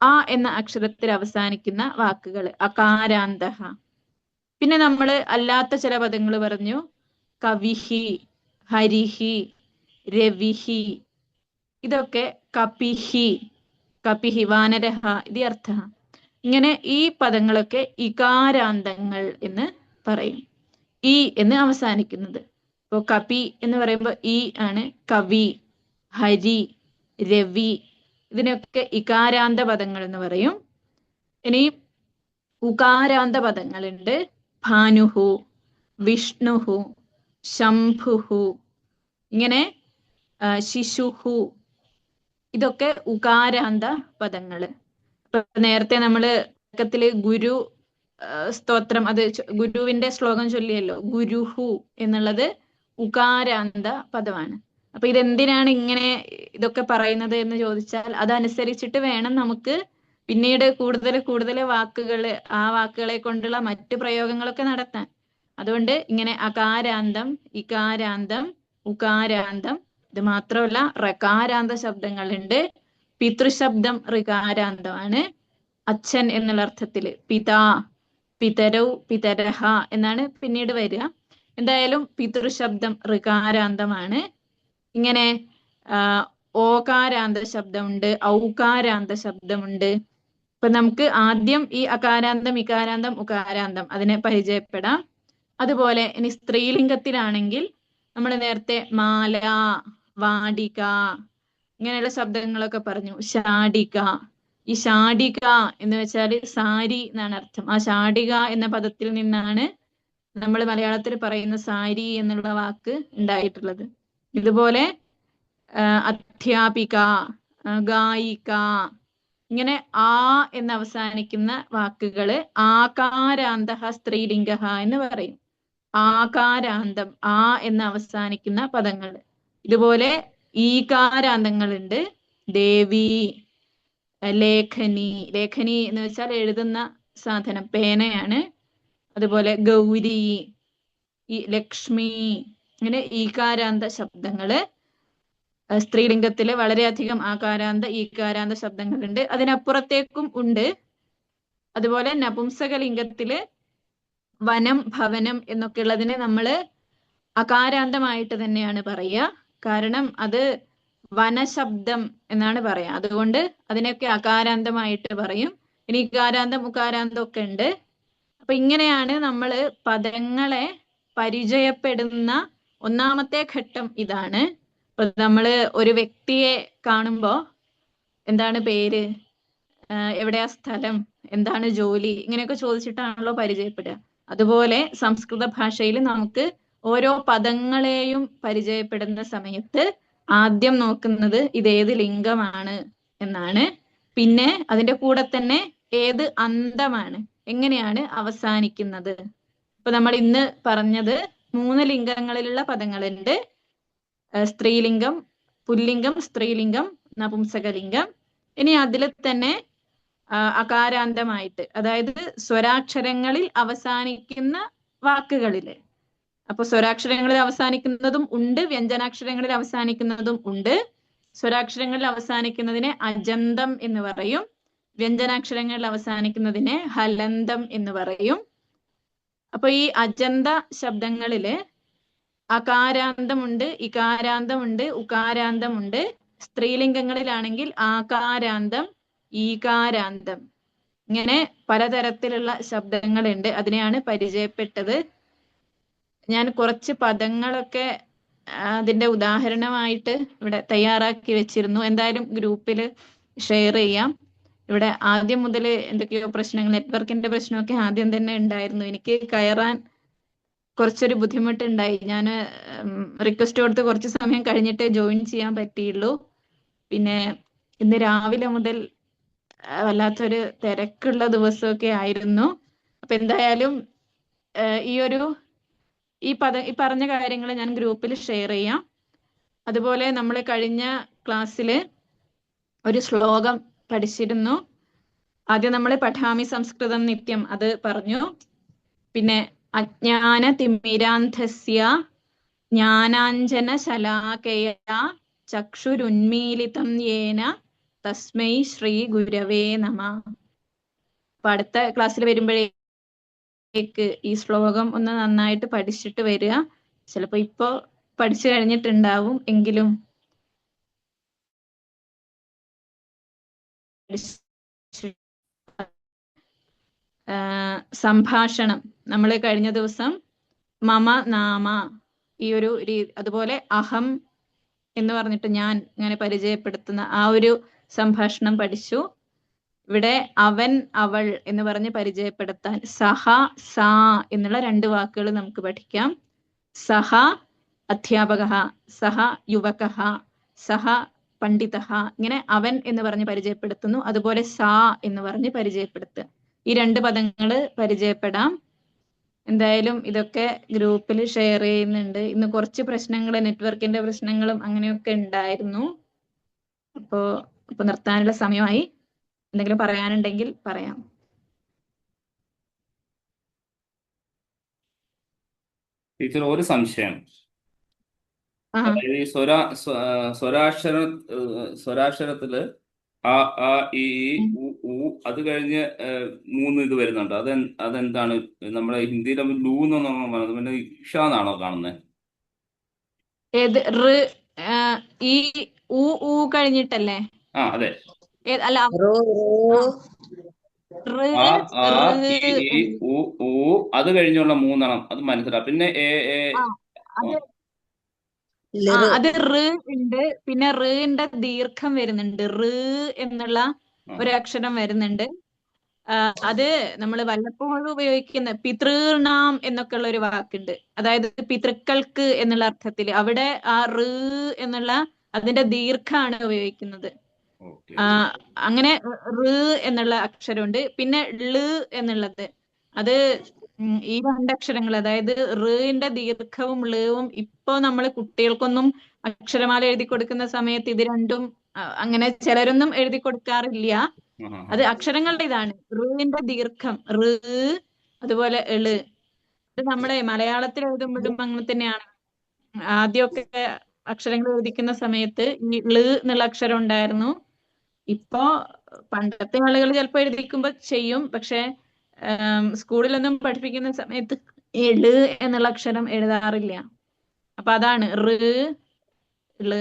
ആ എന്ന അക്ഷരത്തിൽ അവസാനിക്കുന്ന വാക്കുകൾ അകാരാന്ത. പിന്നെ നമ്മൾ അല്ലാത്ത ചില പദങ്ങൾ പറഞ്ഞു. കവിഹി, ഹരിഹി, രവിഹി, ഇതൊക്കെ കപിഹി, വാനരഹ ഇത് അർത്ഥ. ഇങ്ങനെ ഈ പദങ്ങളൊക്കെ ഇകാരാന്തങ്ങൾ എന്ന് പറയും. ഈ എന്ന് അവസാനിക്കുന്നത്. ഇപ്പോ കപി എന്ന് പറയുമ്പോൾ ഈ ആണ്. കവി, ഹരി, രവി, ഇതിനൊക്കെ ഇകാരാന്ത പദങ്ങൾ എന്ന് പറയും. ഇനി ഉകാരാന്ത പദങ്ങളുണ്ട്. ഭാനുഹു, വിഷ്ണുഹു, ശംഭുഹു, ഇങ്ങനെ ശിശുഹു, ഇതൊക്കെ ഉകാരാന്ത പദങ്ങള്. നേരത്തെ നമ്മള് തുടക്കത്തില് ഗുരു സ്തോത്രം അത് ഗുരുവിന്റെ ശ്ലോകം ചൊല്ലിയല്ലോ, ഗുരുഹു എന്നുള്ളത് ഉകാരാന്ത പദമാണ്. അപ്പൊ ഇതെന്തിനാണ് ഇങ്ങനെ ഇതൊക്കെ പറയുന്നത് എന്ന് ചോദിച്ചാൽ അതനുസരിച്ചിട്ട് വേണം നമുക്ക് പിന്നീട് കൂടുതൽ കൂടുതൽ വാക്കുകള് ആ വാക്കുകളെ കൊണ്ടുള്ള മറ്റു പ്രയോഗങ്ങളൊക്കെ നടത്താൻ. അതുകൊണ്ട് ഇങ്ങനെ അകാരാന്തം, ഇകാരാന്തം, ഉകാരാന്തം, ഇത് മാത്രമല്ല റകാരാന്ത ശബ്ദങ്ങളുണ്ട്. പിതൃശബ്ദം ഋകാരാന്തമാണ്. അച്ഛൻ എന്നുള്ള അർത്ഥത്തില് പിതാ, പിതരൗ, പിതരഹ എന്നാണ് പിന്നീട് വരിക. എന്തായാലും പിതൃശബ്ദം ഋകാരാന്തമാണ്. ഇങ്ങനെ ഓകാരാന്ത ശബ്ദമുണ്ട്, ഔകാരാന്ത ശബ്ദമുണ്ട്. അപ്പൊ നമുക്ക് ആദ്യം ഈ അകാരാന്തം, ഇകാരാന്തം, ഉകാരാന്തം അതിനെ പരിചയപ്പെടാം. അതുപോലെ ഇനി സ്ത്രീലിംഗത്തിലാണെങ്കിൽ നമ്മൾ നേരത്തെ മാല, വാടിക ഇങ്ങനെയുള്ള ശബ്ദങ്ങളൊക്കെ പറഞ്ഞു. ഷാഡിക, ഈ ഷാഡിക എന്ന് വെച്ചാൽ സാരി എന്നാണ് അർത്ഥം. ആ ഷാഡിക എന്ന പദത്തിൽ നിന്നാണ് നമ്മൾ മലയാളത്തിൽ പറയുന്ന സാരി എന്നുള്ള വാക്ക് ഉണ്ടായിട്ടുള്ളത്. ഇതുപോലെ അധ്യാപിക, ഗായിക ഇങ്ങനെ ആ എന്ന് അവസാനിക്കുന്ന വാക്കുകള് ആകാരാന്ത സ്ത്രീലിംഗ എന്ന് പറയും. ആകാരാന്തം ആ എന്ന് അവസാനിക്കുന്ന പദങ്ങൾ. ഇതുപോലെ ഈകാരാന്തങ്ങളുണ്ട്. ദേവി, ലേഖനി, ലേഖനി എന്ന് വെച്ചാൽ എഴുതുന്ന സാധനം പേനയാണ്. അതുപോലെ ഗൗരി, ഈ ലക്ഷ്മി ഇങ്ങനെ ഈകാരാന്ത ശബ്ദങ്ങള് സ്ത്രീലിംഗത്തില് വളരെയധികം ആകാരാന്ത, ഈകാരാന്ത ശബ്ദങ്ങളുണ്ട്. അതിനപ്പുറത്തേക്കും ഉണ്ട്. അതുപോലെ നപുംസകലിംഗത്തില് വനം, ഭവനം എന്നൊക്കെ ഉള്ളതിനെ നമ്മള് അകാരാന്തമായിട്ട് തന്നെയാണ് പറയുക. കാരണം അത് വനശബ്ദം എന്നാണ് പറയാ. അതുകൊണ്ട് അതിനൊക്കെ അകാരാന്തമായിട്ട് പറയും. ഇനി ഇകാരാന്തം, ഉകാരാന്തം ഒക്കെ ഉണ്ട്. അപ്പൊ ഇങ്ങനെയാണ് നമ്മള് പദങ്ങളെ പരിചയപ്പെടുന്ന ഒന്നാമത്തെ ഘട്ടം ഇതാണ്. ഇപ്പൊ നമ്മള് ഒരു വ്യക്തിയെ കാണുമ്പോ എന്താണ് പേര്, എവിടെയാ സ്ഥലം, എന്താണ് ജോലി, ഇങ്ങനെയൊക്കെ ചോദിച്ചിട്ടാണല്ലോ പരിചയപ്പെടുക. അതുപോലെ സംസ്കൃത ഭാഷയിൽ നമുക്ക് ഓരോ പദങ്ങളെയും പരിചയപ്പെടുന്ന സമയത്ത് ആദ്യം നോക്കുന്നത് ഇതേത് ലിംഗമാണ് എന്നാണ്. പിന്നെ അതിന്റെ കൂടെ തന്നെ ഏത് അന്തമാണ്, എങ്ങനെയാണ് അവസാനിക്കുന്നത്. ഇപ്പൊ നമ്മൾ ഇന്ന് പറഞ്ഞത് 3 ലിംഗങ്ങളിലുള്ള പദങ്ങളുണ്ട്. സ്ത്രീലിംഗം, പുല്ലിംഗം, സ്ത്രീലിംഗം, നപുംസകലിംഗം. ഇനി അതിൽ തന്നെ അകാരാന്തമായിട്ട്, അതായത് സ്വരാക്ഷരങ്ങളിൽ അവസാനിക്കുന്ന വാക്കുകളില്. അപ്പൊ സ്വരാക്ഷരങ്ങളിൽ അവസാനിക്കുന്നതും ഉണ്ട്, വ്യഞ്ജനാക്ഷരങ്ങളിൽ അവസാനിക്കുന്നതും ഉണ്ട്. സ്വരാക്ഷരങ്ങളിൽ അവസാനിക്കുന്നതിനെ അജന്തം എന്ന് പറയും. വ്യഞ്ജനാക്ഷരങ്ങളിൽ അവസാനിക്കുന്നതിനെ ഹലന്തം എന്ന് പറയും. അപ്പൊ ഈ അജന്ത ശബ്ദങ്ങളില് അകാരാന്തമുണ്ട്, ഇകാരാന്തമുണ്ട്, ഉകാരാന്തമുണ്ട്. സ്ത്രീലിംഗങ്ങളിലാണെങ്കിൽ ആകാരാന്തം, ഈകാരാന്തം ഇങ്ങനെ പലതരത്തിലുള്ള ശബ്ദങ്ങളുണ്ട്. അതിനെയാണ് പരിചയപ്പെട്ടത്. ഞാൻ കുറച്ച് പദങ്ങളൊക്കെ അതിന്റെ ഉദാഹരണമായിട്ട് ഇവിടെ തയ്യാറാക്കി വെച്ചിരുന്നു. എന്തായാലും ഗ്രൂപ്പിൽ ഷെയർ ചെയ്യാം. ഇവിടെ ആദ്യം മുതൽ എന്തൊക്കെയോ പ്രശ്നങ്ങൾ, നെറ്റ്വർക്കിന്റെ പ്രശ്നമൊക്കെ ആദ്യം തന്നെ ഉണ്ടായിരുന്നു. എനിക്ക് കയറാൻ കുറച്ചൊരു ബുദ്ധിമുട്ടുണ്ടായി. ഞാൻ റിക്വസ്റ്റ് കൊടുത്ത് കുറച്ച് സമയം കഴിഞ്ഞിട്ടേ ജോയിൻ ചെയ്യാൻ പറ്റിയുള്ളൂ. പിന്നെ ഇന്ന് രാവിലെ മുതൽ വല്ലാത്തൊരു തിരക്കുള്ള ദിവസമൊക്കെ ആയിരുന്നു. അപ്പൊ എന്തായാലും ഈ പറഞ്ഞ കാര്യങ്ങൾ ഞാൻ ഗ്രൂപ്പിൽ ഷെയർ ചെയ്യാം. അതുപോലെ നമ്മൾ കഴിഞ്ഞ ക്ലാസ്സിൽ ഒരു ശ്ലോകം പഠിച്ചിരുന്നു. ആദ്യം നമ്മൾ പഠാമി സംസ്കൃതം നിത്യം അത് പറഞ്ഞു. പിന്നെ അജ്ഞാന തിമിരാന്ധസ്യ ജ്ഞാനാഞ്ജന ശലാകയ ചക്ഷുരുന്മീലിതം യേന തസ്മൈ ശ്രീ ഗുരവേ നമ. അപ്പൊ അടുത്ത ക്ലാസ്സിൽ വരുമ്പോഴേക്ക് ഈ ശ്ലോകം ഒന്ന് നന്നായിട്ട് പഠിച്ചിട്ട് വരിക. ചിലപ്പോ ഇപ്പോ പഠിച്ചു കഴിഞ്ഞിട്ടുണ്ടാവും, എങ്കിലും സംഭാഷണം നമ്മൾ കഴിഞ്ഞ ദിവസം മമ നാമ ഈ ഒരു അതുപോലെ അഹം എന്ന് പറഞ്ഞിട്ട് ഞാൻ ഇങ്ങനെ പരിചയപ്പെടുത്തുന്ന ആ ഒരു സംഭാഷണം പഠിച്ചു. ഇവിടെ അവൻ, അവൾ എന്ന് പറഞ്ഞ് പരിചയപ്പെടുത്താൻ സഹ, സാ എന്നുള്ള 2 വാക്കുകൾ നമുക്ക് പഠിക്കാം. സഹ അധ്യാപക, സഹ യുവക, സഹ പണ്ഡിത. ഇങ്ങനെ അവൻ എന്ന് പറഞ്ഞ് പരിചയപ്പെടുത്തുന്നു. അതുപോലെ സാ എന്ന് പറഞ്ഞ് പരിചയപ്പെടുത്തുക. ഈ 2 പദങ്ങൾ പരിചയപ്പെടാം. എന്തായാലും ഇതൊക്കെ ഗ്രൂപ്പിൽ ഷെയർ ചെയ്യുന്നുണ്ട്. ഇന്ന് കുറച്ച് പ്രശ്നങ്ങൾ, നെറ്റ്വർക്കിന്റെ പ്രശ്നങ്ങളും അങ്ങനെയൊക്കെ ഉണ്ടായിരുന്നു. അപ്പൊ നിർത്താനുള്ള സമയമായി. എന്തെങ്കിലും പറയാനുണ്ടെങ്കിൽ പറയാം. ടീച്ചർ, ഒരു സംശയം. ആ അതായത് ഈ സ്വരാക്ഷരത്തില് ആ ആ ഈ ഉ ഊ അത് കഴിഞ്ഞ് 3 ഇത് വരുന്നുണ്ട്. അതെന്താണ്? നമ്മുടെ ഹിന്ദിയിൽ ലൂ എന്നാണ് പറയുന്നത്, പിന്നെ ഇഷ എന്നാണോ കാണുന്നത്? ഏത് ഈ ഊ കഴിഞ്ഞിട്ടല്ലേ? അതെ. അല്ല, റൂ റൂ ആ ആ റ് ഈ ഉ ഊ അത് കഴിഞ്ഞുള്ള 3 അത് മനസ്സിലാവും. പിന്നെ അത് ലിറു അത് റ് ഉണ്ട്. പിന്നെ റിന്റെ ദീർഘം വരുന്നുണ്ട്. റ് എന്നുള്ള ഒരു അക്ഷരം വരുന്നുണ്ട്. അത് നമ്മൾ വല്ലപ്പോഴും ഉപയോഗിക്കുന്ന പിതൃനാം എന്നൊക്കെ ഉള്ള ഒരു വാക്കുണ്ട്. അതായത് പിതൃക്കൾക്ക് എന്നുള്ള അർത്ഥത്തിൽ അവിടെ ആ റ് എന്നുള്ള അതിന്റെ ദീർഘമാണ് ഉപയോഗിക്കുന്നത്. അങ്ങനെ റ് എന്നുള്ള അക്ഷരമുണ്ട്. പിന്നെ ള് എന്നുള്ളത്, അത് ഈ 2 അക്ഷരങ്ങൾ, അതായത് റിന്റെ ദീർഘവും ളുവും ഇപ്പൊ നമ്മൾ കുട്ടികൾക്കൊന്നും അക്ഷരമാല എഴുതി കൊടുക്കുന്ന സമയത്ത് ഇത് രണ്ടും അങ്ങനെ ചിലരൊന്നും എഴുതി കൊടുക്കാറില്ല. അത് അക്ഷരങ്ങളുടെ ഇതാണ്. റിന്റെ ദീർഘം റ്, അതുപോലെ ള്. ഇത് നമ്മളെ മലയാളത്തിൽ എഴുതുമ്പോഴും അങ്ങനെ തന്നെയാണ്. ആദ്യമൊക്കെ അക്ഷരങ്ങൾ എഴുതിക്കുന്ന സമയത്ത് ഈ ള് എന്നുള്ള അക്ഷരം ഉണ്ടായിരുന്നു. ഇപ്പോ പണ്ടത്തെ ആളുകൾ ചിലപ്പോൾ എഴുതിക്കുമ്പോ ചെയ്യും, പക്ഷെ സ്കൂളിലൊന്നും പഠിപ്പിക്കുന്ന സമയത്ത് ള് എന്നുള്ള അക്ഷരം എഴുതാറില്ല. അപ്പൊ അതാണ് റ് ള്.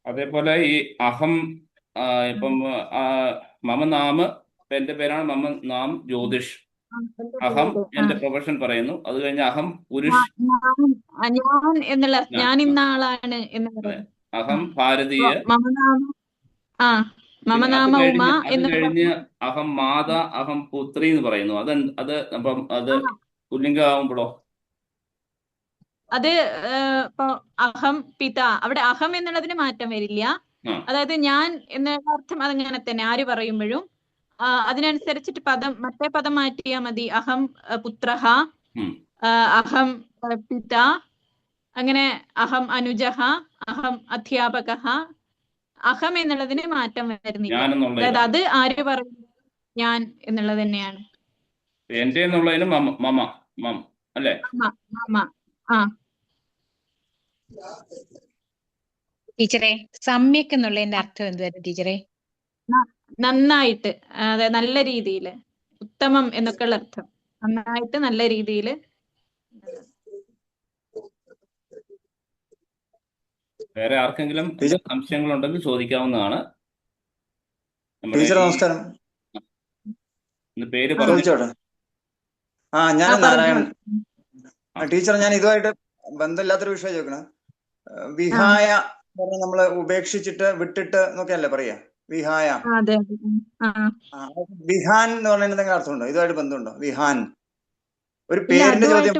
അതേപോലെ ഈ അഹം, ഇപ്പം മമ നാമ്, എന്റെ പേരാണ് മമ നാം ജ്യോതിഷ്. അഹം എന്റെ പ്രൊഫഷൻ പറയുന്നു. അത് കഴിഞ്ഞ് അഹം പുരുഷ്, ഞാൻ എന്നുള്ള ഞാൻ ഇന്ന ആളാണ് എന്ന് പറയുന്നത്. അഹം ഭാരതീയ. മമനാമ മമനാമ ഉമ അത് കഴിഞ്ഞ് അഹം മാത, അഹം പുത്രി എന്ന് പറയുന്നു. അപ്പം അത് പുല്ലിംഗമാവുമ്പോഴോ? അത് ഇപ്പൊ അഹം പിത, അവിടെ അഹം എന്നുള്ളതിന് മാറ്റം വരില്ല. അതായത് ഞാൻ എന്നുള്ള അർത്ഥം അതങ്ങനെ തന്നെ ആര് പറയുമ്പോഴും അതിനനുസരിച്ചിട്ട് മറ്റേ പദം മാറ്റിയാൽ മതി. അഹം പുത്രഹ, അഹം പിത, അങ്ങനെ അഹം അനുജഹ, അഹം അധ്യാപകഹ. അഹം എന്നുള്ളതിന് മാറ്റം വരുന്നില്ല. അതായത് അത് ആര് പറയും, ഞാൻ എന്നുള്ളത് തന്നെയാണ്. എന്റെ എന്നുള്ളതിന് മമ അല്ലേ? ടീച്ചറെ, സമ്യക് എന്നുള്ളതിന്റെ അർത്ഥം എന്തുവായിരുന്നു ടീച്ചറെ? നന്നായിട്ട്, അതായത് നല്ല രീതിയില്, ഉത്തമം എന്നൊക്കെയുള്ള അർത്ഥം. നന്നായിട്ട്, നല്ല രീതിയില്. വേറെ ആർക്കെങ്കിലും സംശയങ്ങളുണ്ടെങ്കിൽ ചോദിക്കാവുന്നതാണ്. ടീച്ചർ നമസ്കാരം. പേര് ചോദിച്ചോട്ടെ. ഞാൻ നാരായണൻ. ടീച്ചർ, ഞാൻ ഇതുമായിട്ട് ബന്ധമില്ലാത്തൊരു വിഷയം ചോദിക്കണം. വിഹായ നമ്മള് ഉപേക്ഷിച്ചിട്ട് വിട്ടിട്ട് എന്നൊക്കെയല്ലേ പറയാ? വിഹായ. വിഹാൻ എന്ന് പറയുന്നത് എന്തെങ്കിലും അർത്ഥമുണ്ടോ? ഇതുമായിട്ട് ബന്ധമുണ്ടോ? വിഹാൻ ഒരു പേരിന്റെ ചോദ്യം.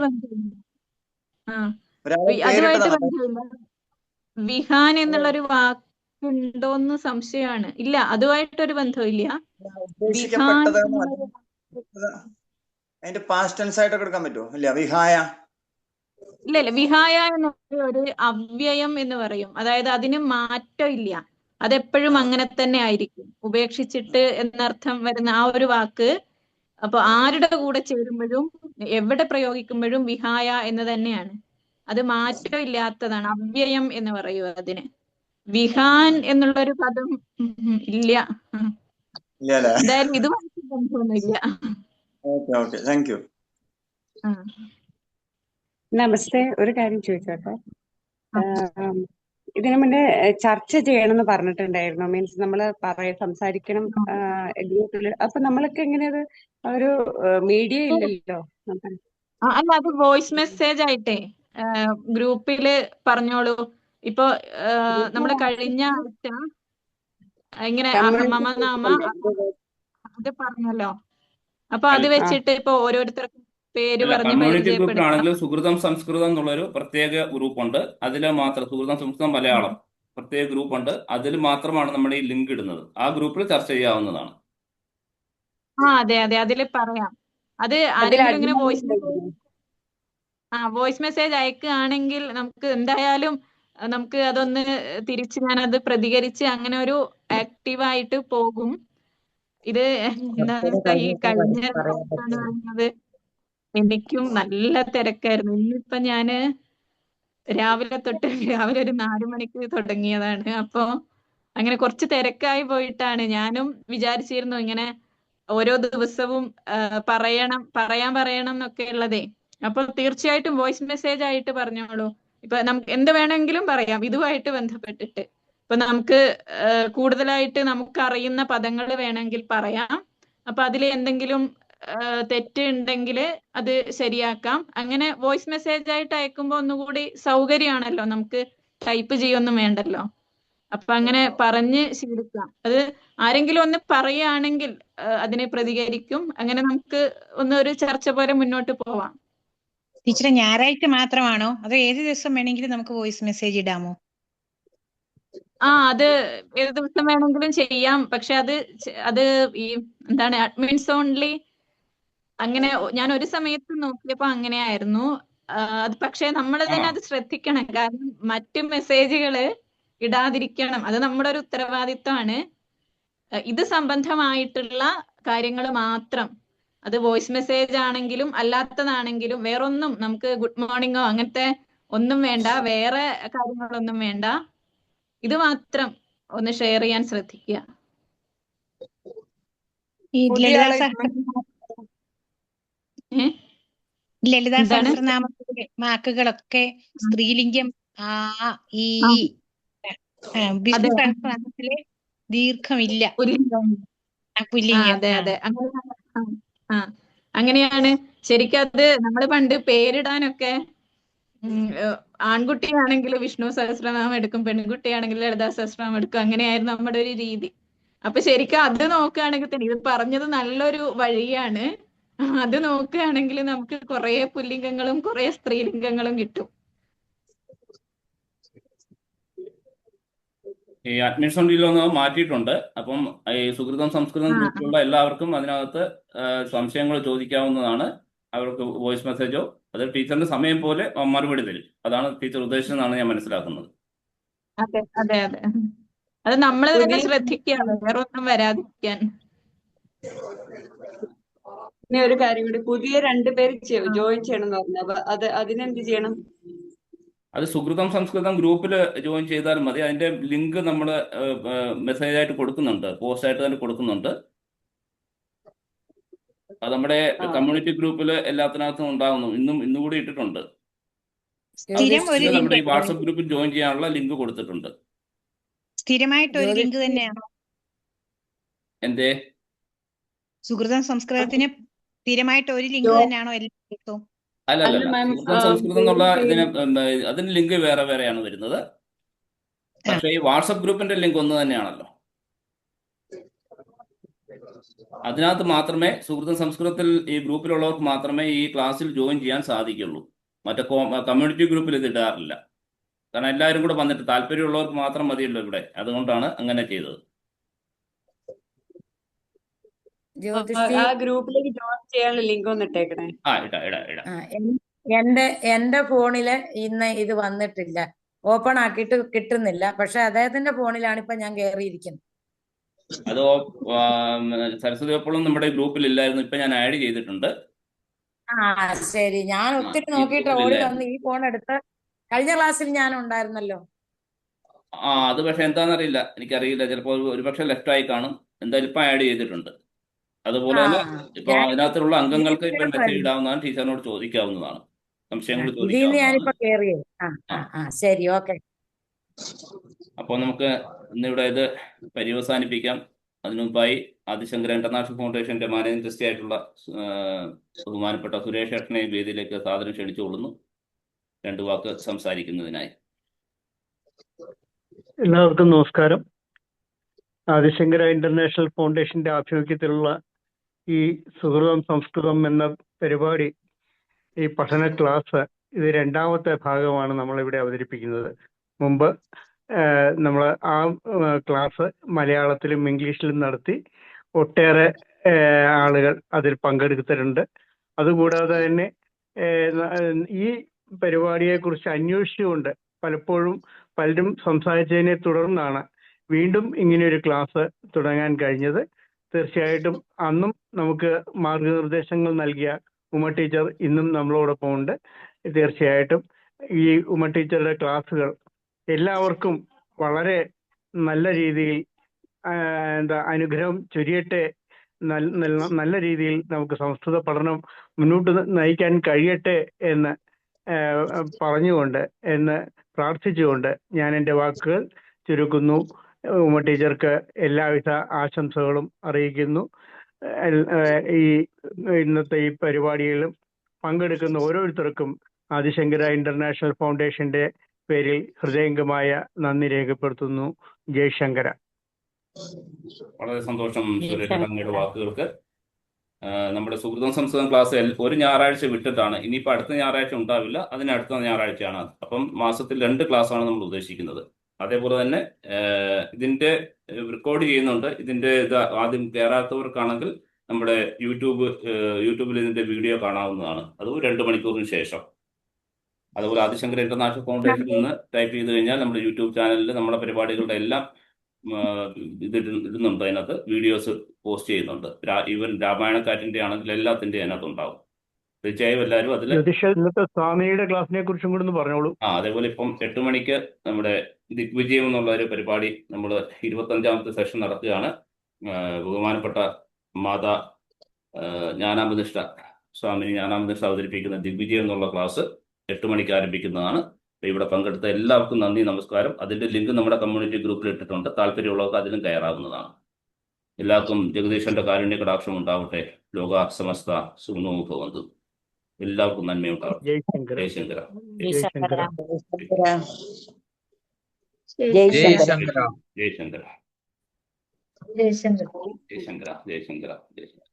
വിഹാൻ എന്നുള്ളൊരു വാക്കുണ്ടോന്ന് സംശയമാണ്. ഇല്ല, അതുമായിട്ടൊരു ബന്ധമില്ല. അതിന്റെ പാസ്റ്റ് ടെൻസ് ആയിട്ടൊക്കെ എടുക്കാൻ പറ്റുമോ? ഇല്ല, വിഹായ ഇല്ല. വിഹായ എന്ന് ഒരു അവ്യയം എന്ന് പറയും. അതായത് അതിന് മാറ്റം ഇല്ല, അതെപ്പോഴും അങ്ങനെ തന്നെ ആയിരിക്കും. ഉപേക്ഷിച്ചിട്ട് എന്നർത്ഥം വരുന്ന ആ ഒരു വാക്ക് അപ്പൊ ആരുടെ കൂടെ ചേരുമ്പോഴും എവിടെ പ്രയോഗിക്കുമ്പോഴും വിഹായ എന്ന് തന്നെയാണ്. അത് മാറ്റം ഇല്ലാത്തതാണ്. അവ്യയം എന്ന് പറയൂ അതിന്. വിഹാൻ എന്നുള്ളൊരു പദം ഇല്ല. എന്തായാലും ഇതുമായിട്ട് ബന്ധമൊന്നുമില്ല. നമസ്തേ. ഒരു കാര്യം ചോദിച്ചോട്ടെ. ഇതിനു മുന്നേ ചർച്ച ചെയ്യണമെന്ന് പറഞ്ഞിട്ടുണ്ടായിരുന്നു. മീൻസ് നമ്മള് സംസാരിക്കണം ഗ്രൂപ്പില്. അപ്പൊ നമ്മളൊക്കെ എങ്ങനെയത് ഒരു മീഡിയ ഇല്ലല്ലോ. അല്ല, അത് വോയിസ് മെസ്സേജ് ആയിട്ടേ ഗ്രൂപ്പില് പറഞ്ഞോളൂ. ഇപ്പൊ നമ്മള് കഴിഞ്ഞ ആഴ്ച ഇങ്ങനെ മമനാമ അത് പറഞ്ഞല്ലോ. അപ്പൊ അത് വെച്ചിട്ട് ഇപ്പൊ ഓരോരുത്തർക്കും പേര് പറഞ്ഞ് പരിചയപ്പെടുത്താണെങ്കിൽ സുഹൃതം സംസ്കൃതം എന്നുള്ളൊരു പ്രത്യേക ഗ്രൂപ്പുണ്ട്. അതിൽ മാത്രം സുഹൃതം സംസ്കൃതം മലയാളം പ്രത്യേക ഗ്രൂപ്പുണ്ട്. അതിൽ മാത്രമാണ് നമ്മൾ ഈ ലിങ്ക് ഇടുന്നത്. ആ ഗ്രൂപ്പിൽ ചർച്ച ചെയ്യാവുന്നതാണ്. അതെ അതെ, അതിൽ പറയാം. അത് അതിൽ ആരെങ്കിലും ഇങ്ങനെ അഡ്മിൻ ഉണ്ടായിരുന്നു. വോയിസ് മെസ്സേജ് അയക്കുകയാണെങ്കിൽ നമുക്ക് എന്തായാലും നമുക്ക് അതൊന്ന് തിരിച്ച് ഞാനത് പ്രതികരിച്ച് അങ്ങനെ ഒരു ആക്റ്റീവായിട്ട് പോകും. ഇത് എന്താന്ന് വെച്ചാൽ ഈ കഴിഞ്ഞ ദിവസം എന്ന് പറയുന്നത് എനിക്കും നല്ല തിരക്കായിരുന്നു. ഇന്നിപ്പോ ഞാന് രാവിലെ ഒരു 4 മണിക്ക് തുടങ്ങിയതാണ്. അപ്പൊ അങ്ങനെ കുറച്ച് തിരക്കായി പോയിട്ടാണ്. ഞാനും വിചാരിച്ചിരുന്നു ഇങ്ങനെ ഓരോ ദിവസവും പറയണം എന്നൊക്കെ ഉള്ളതേ. അപ്പൊ തീർച്ചയായിട്ടും വോയിസ് മെസ്സേജ് ആയിട്ട് പറഞ്ഞോളൂ. ഇപ്പൊ നമുക്ക് എന്ത് വേണമെങ്കിലും പറയാം ഇതുമായിട്ട് ബന്ധപ്പെട്ടിട്ട്. ഇപ്പൊ നമുക്ക് കൂടുതലായിട്ട് നമുക്ക് അറിയുന്ന പദങ്ങൾ വേണമെങ്കിൽ പറയാം. അപ്പൊ അതിൽ എന്തെങ്കിലും തെറ്റ് ഉണ്ടെങ്കിൽ അത് ശരിയാക്കാം. അങ്ങനെ വോയിസ് മെസ്സേജ് ആയിട്ട് അയക്കുമ്പോൾ ഒന്നുകൂടി സൗകര്യമാണല്ലോ, നമുക്ക് ടൈപ്പ് ചെയ്യൊന്നും വേണ്ടല്ലോ. അപ്പൊ അങ്ങനെ പറഞ്ഞ് ശീലിക്കാം. അത് ആരെങ്കിലും ഒന്ന് പറയുകയാണെങ്കിൽ അതിനെ പ്രതികരിക്കും. അങ്ങനെ നമുക്ക് ഒരു ചർച്ച പോലെ മുന്നോട്ട് പോവാം. ടീച്ചറെ, ഞായറാഴ്ച മാത്രമാണോ അതോ ഏത് ദിവസം വേണമെങ്കിലും നമുക്ക് വോയിസ് മെസ്സേജ് ഇടാമോ? അത് ഏത് ദിവസം വേണമെങ്കിലും ചെയ്യാം. പക്ഷെ അത് ഈ എന്താണ് അഡ്മിൻസ് ഓൺലി അങ്ങനെ ഞാൻ ഒരു സമയത്ത് നോക്കിയപ്പോ അങ്ങനെയായിരുന്നു. അത് പക്ഷെ നമ്മൾ തന്നെ അത് ശ്രദ്ധിക്കണം. കാരണം മറ്റ് മെസ്സേജുകള് ഇടാതിരിക്കണം. അത് നമ്മുടെ ഒരു ഉത്തരവാദിത്വമാണ്. ഇത് സംബന്ധമായിട്ടുള്ള കാര്യങ്ങൾ മാത്രം, അത് വോയിസ് മെസ്സേജ് ആണെങ്കിലും അല്ലാത്തതാണെങ്കിലും വേറൊന്നും നമുക്ക് ഗുഡ് മോർണിംഗോ അങ്ങനത്തെ ഒന്നും വേണ്ട, വേറെ കാര്യങ്ങളൊന്നും വേണ്ട. ഇത് മാത്രം ഒന്ന് ഷെയർ ചെയ്യാൻ ശ്രദ്ധിക്കുക. ഈ പുതിയ ലളിതാ ആളെ എന്താണ്? സഹസ്രനാമത്തിലെ വാക്കുകളൊക്കെ സ്ത്രീലിംഗം ആ ഈ വിഷ്ണു അതെ, സഹസ്രനാമത്തിലെ ദീർഘമില്ല. പുല്ലിംഗം. പുല്ലിംഗം. അതെ അതെ, അങ്ങനെയാണ്. ശരിക്കും അത് നമ്മൾ പണ്ട് പേരിടാനൊക്കെ ആൺകുട്ടിയാണെങ്കിൽ വിഷ്ണു സഹസ്രനാമം എടുക്കും, പെൺകുട്ടിയാണെങ്കിൽ ലളിതാ സഹസ്രനാമം എടുക്കും. അങ്ങനെയായിരുന്നു നമ്മുടെ ഒരു രീതി. അപ്പൊ ശരിക്കും അത് നോക്കുകയാണെങ്കിൽ തന്നെ ഇത് പറഞ്ഞത് നല്ലൊരു വഴിയാണ്. അത് നോക്കുകയാണെങ്കിൽ നമുക്ക് കുറെ പുല്ലിംഗങ്ങളും കുറെ സ്ത്രീലിംഗങ്ങളും കിട്ടും. ഈ അഡ്മിഷൻ ഡീലൊന്ന് മാറ്റിയിട്ടുണ്ട്. അപ്പം ഈ സുഹൃതം സംസ്കൃതം ഗ്രൂപ്പിലുള്ള എല്ലാവർക്കും അതിനകത്ത് സംശയങ്ങൾ ചോദിക്കാവുന്നതാണ്. അവർക്ക് വോയിസ് മെസ്സേജോ അത് ടീച്ചറിന്റെ സമയം പോലെ മറുപടി തരും. അതാണ് ടീച്ചർ ഉദ്ദേശിച്ചതെന്നാണ് ഞാൻ മനസ്സിലാക്കുന്നത്. അതെ അതെ അതെ, അത് നമ്മൾ തന്നെ ശ്രദ്ധിക്കുകയാണ്, വേറെ ഒന്നും വരാതിരിക്കാൻ. പിന്നെ ഒരു കാര്യം കൂടി, പുതിയ 2 പേര് ജോയിൻ ചെയ്യണം എന്ന് പറഞ്ഞു. അപ്പൊ അതിനെന്ത് ചെയ്യണം? അത് സുഹൃതം സംസ്കൃതം ഗ്രൂപ്പിൽ ജോയിൻ ചെയ്താൽ മതി. അതിന്റെ ലിങ്ക് നമ്മൾ മെസ്സേജ് ആയിട്ട് കൊടുക്കുന്നുണ്ട്, പോസ്റ്റ് ആയിട്ട് തന്നെ കൊടുക്കുന്നുണ്ട്. അത് നമ്മുടെ കമ്മ്യൂണിറ്റി ഗ്രൂപ്പിൽ എല്ലാത്തിനകത്തും ഉണ്ടാകുന്നു. ഇന്നുകൂടി ഇട്ടിട്ടുണ്ട്. സ്ഥിരം ഒരു നമ്മുടെ ഈ ലിങ്ക്, വാട്സപ്പ് ഗ്രൂപ്പിൽ ജോയിൻ ചെയ്യാനുള്ള ലിങ്ക് കൊടുത്തിട്ടുണ്ട്. സ്ഥിരമായിട്ട് ഒരു ലിങ്ക് തന്നെയാണോ എന്തേ? സുഹൃതം സംസ്കൃതത്തിന് സ്ഥിരമായിട്ട് ഒരു ലിങ്ക് തന്നെയാണോ എല്ലാവർക്കും? അല്ലല്ല, സുഹൃതം സംസ്കൃതം എന്നുള്ള അതിന് ലിങ്ക് വേറെ വേറെയാണ് വരുന്നത്. പക്ഷേ ഈ വാട്സപ്പ് ഗ്രൂപ്പിന്റെ ലിങ്ക് ഒന്ന് തന്നെയാണല്ലോ. അതിനകത്ത് മാത്രമേ സുഹൃതം സംസ്കൃതത്തിൽ ഈ ഗ്രൂപ്പിലുള്ളവർക്ക് മാത്രമേ ഈ ക്ലാസ്സിൽ ജോയിൻ ചെയ്യാൻ സാധിക്കുള്ളൂ. മറ്റേ കമ്മ്യൂണിറ്റി ഗ്രൂപ്പിൽ ഇത് ഇടാറില്ല. കാരണം എല്ലാവരും കൂടെ വന്നിട്ട് താല്പര്യമുള്ളവർക്ക് മാത്രം മതിയല്ലോ ഇവിടെ. അതുകൊണ്ടാണ് അങ്ങനെ ചെയ്തത്. ആ ഗ്രൂപ്പിലേക്ക് ജോയിൻ ചെയ്യാനുള്ള ലിങ്ക് ഒന്ന് ഇട്ടേക്കണേ. എന്റെ ഫോണില് ഇന്ന് ഇത് വന്നിട്ടില്ല, ഓപ്പൺ ആക്കിയിട്ട് കിട്ടുന്നില്ല. പക്ഷെ അദ്ദേഹത്തിന്റെ ഫോണിലാണ് ഇപ്പൊ ഞാൻ കയറിയിരിക്കുന്നത്. അത് സരസ്വതി എപ്പോഴും നമ്മുടെ ഗ്രൂപ്പിൽ ഇല്ലായിരുന്നു. ഇപ്പൊ ഞാൻ ആഡ് ചെയ്തിട്ടുണ്ട്. ശരി, ഞാൻ ഒത്തിരി നോക്കിയിട്ട് ഓടി വന്ന് ഈ ഫോൺ എടുത്ത് കഴിഞ്ഞ ക്ലാസ്സിൽ ഞാൻ ഉണ്ടായിരുന്നല്ലോ. അത് പക്ഷെ എന്താണെന്നറിയില്ല, എനിക്കറിയില്ല. ചിലപ്പോൾ ഒരുപക്ഷെ ലെഫ്റ്റ് ആയി കാണും. എന്തായാലും ഇപ്പൊ ആഡ് ചെയ്തിട്ടുണ്ട്. അതുപോലെ തന്നെ ഇപ്പൊ അതിനകത്തുള്ള അംഗങ്ങൾക്ക് ഇപ്പൊ മെസ്സേജ് ഇടാവുന്നതാണ്, ടീച്ചറിനോട് ചോദിക്കാവുന്നതാണ്, സംശയങ്ങൾ ചോദിക്കാവുന്നതാണ്. ശരി, ഓക്കെ. അപ്പോൾ നമുക്ക് ഇന്നിവിടെ ഇത് പര്യവസാനിപ്പിക്കാം. അതിനുമുമ്പായി ആദിശങ്കര ഇന്റർനാഷണൽ ഫൗണ്ടേഷന്റെ മാനേജിംഗ് ട്രസ്റ്റി ആയിട്ടുള്ള ബഹുമാനപ്പെട്ട സുരേഷ് ഏട്ടനെ വേദിയിലേക്ക് സാദരം ക്ഷണിച്ചുകൊള്ളുന്നു 2 വാക്ക് സംസാരിക്കുന്നതിനായി. എല്ലാവർക്കും നമസ്കാരം. ആദിശങ്കര ഇന്റർനാഷണൽ ഫൗണ്ടേഷന്റെ ആഭിമുഖ്യത്തിലുള്ള ഈ സുഹൃതം സംസ്കൃതം എന്ന പരിപാടി, ഈ പഠന ക്ലാസ്, ഇത് 2ാമത്തെ ഭാഗമാണ് നമ്മളിവിടെ അവതരിപ്പിക്കുന്നത്. മുമ്പ് നമ്മൾ ആ ക്ലാസ് മലയാളത്തിലും ഇംഗ്ലീഷിലും നടത്തി ഒട്ടേറെ ആളുകൾ അതിൽ പങ്കെടുത്തിട്ടുണ്ട്. അതുകൂടാതെ തന്നെ ഈ പരിപാടിയെക്കുറിച്ച് അന്വേഷിച്ചുകൊണ്ട് പലപ്പോഴും പലരും സംസാരിച്ചതിനെ തുടർന്നാണ് വീണ്ടും ഇങ്ങനെയൊരു ക്ലാസ് തുടങ്ങാൻ കഴിഞ്ഞത്. തീർച്ചയായിട്ടും അന്നും നമുക്ക് മാർഗനിർദ്ദേശങ്ങൾ നൽകിയ ഉമ ടീച്ചർ ഇന്നും നമ്മളോടൊപ്പം ഉണ്ട്. തീർച്ചയായിട്ടും ഈ ഉമ ടീച്ചറുടെ ക്ലാസ്സുകൾ എല്ലാവർക്കും വളരെ നല്ല രീതിയിൽ അനുഗ്രഹം ചൊരിയട്ടെ, നല്ല രീതിയിൽ നമുക്ക് സംസ്കൃത പഠനം മുന്നോട്ട് നയിക്കാൻ കഴിയട്ടെ എന്ന് പറഞ്ഞുകൊണ്ട് പ്രാർത്ഥിച്ചുകൊണ്ട് ഞാൻ എൻ്റെ വാക്കുകൾ ചുരുക്കുന്നു. ഉമ ടീച്ചർക്ക് എല്ലാവിധ ആശംസകളും അറിയിക്കുന്നു. ഇന്നത്തെ ഈ പരിപാടിയിലും പങ്കെടുക്കുന്ന ഓരോരുത്തർക്കും ആദിശങ്കര ഇന്റർനാഷണൽ ഫൗണ്ടേഷന്റെ പേരിൽ ഹൃദയംഗമായ നന്ദി രേഖപ്പെടുത്തുന്നു. ജയശങ്കര. വളരെ സന്തോഷം സുരേഷ് അങ്ങയുടെ വാക്കുകൾക്ക്. നമ്മുടെ സുഹൃതം സംസ്കൃതം ക്ലാസ് ഒരു ഞായറാഴ്ച വിട്ടിട്ടാണ്. ഇനിയിപ്പോൾ അടുത്ത ഞായറാഴ്ച ഉണ്ടാവില്ല, അതിനടുത്ത ഞായറാഴ്ചയാണ്. അപ്പം മാസത്തിൽ 2 ക്ലാസ്സാണ് നമ്മൾ ഉദ്ദേശിക്കുന്നത്. അതേപോലെ തന്നെ ഇതിന്റെ റെക്കോർഡ് ചെയ്യുന്നുണ്ട്. ഇതിന്റെ ഇത് ആദ്യം കയറാത്തവർക്കാണെങ്കിൽ നമ്മുടെ യൂട്യൂബിൽ ഇതിന്റെ വീഡിയോ കാണാവുന്നതാണ്. അതും 2 മണിക്കൂറിന് ശേഷം. അതുപോലെ ആദിശങ്കര ഇന്റർനാഷണൽ ഫൗണ്ടേഷനിൽ നിന്ന് ടൈപ്പ് ചെയ്ത് കഴിഞ്ഞാൽ നമ്മുടെ യൂട്യൂബ് ചാനലിൽ നമ്മുടെ പരിപാടികളുടെ എല്ലാം ഇടുന്നുണ്ട്. അതിനകത്ത് വീഡിയോസ് പോസ്റ്റ് ചെയ്യുന്നുണ്ട്. ഈവൻ രാമായണക്കാറ്റിന്റെ ആണെങ്കിൽ എല്ലാത്തിന്റെ അതിനകത്ത് ഉണ്ടാവും. തീർച്ചയായും എല്ലാവരും അതിൽ. ഇന്നത്തെ സ്വാമിയുടെ ക്ലാസിനെ കുറിച്ചും കൂടി ഒന്ന് പറഞ്ഞോളൂ. അതേപോലെ ഇപ്പം 8 മണിക്ക് നമ്മുടെ ദിഗ്വിജയം എന്നുള്ള ഒരു പരിപാടി നമ്മൾ 25ാമത്തെ സെഷൻ നടത്തുകയാണ്. ബഹുമാനപ്പെട്ട മാതാ ജ്ഞാനാമൃതിഷ്ഠ സ്വാമിനി ജ്ഞാനാമൃതിഷ്ഠ അവതരിപ്പിക്കുന്ന ദിഗ്വിജയം എന്നുള്ള ക്ലാസ് 8 മണിക്ക് ആരംഭിക്കുന്നതാണ്. ഇവിടെ പങ്കെടുത്ത എല്ലാവർക്കും നന്ദി, നമസ്കാരം. അതിന്റെ ലിങ്ക് നമ്മുടെ കമ്മ്യൂണിറ്റി ഗ്രൂപ്പിൽ ഇട്ടിട്ടുണ്ട്. താല്പര്യമുള്ളവർക്ക് അതിലും കയറാവുന്നതാണ്. എല്ലാവർക്കും ജഗദീശന്റെ കാരുണ്യ കടാക്ഷം ഉണ്ടാവട്ടെ. ലോക സമസ്ത സുഖനോ ഭവന്തു. എല്ലാവർക്കും നന്മയുണ്ടാവട്ടെ. ജയശങ്കര. ജയശങ്കര. ജയശങ്കര. ജയശങ്കര. ജയശങ്കര. ജയശങ്കര. ജയശങ്കര.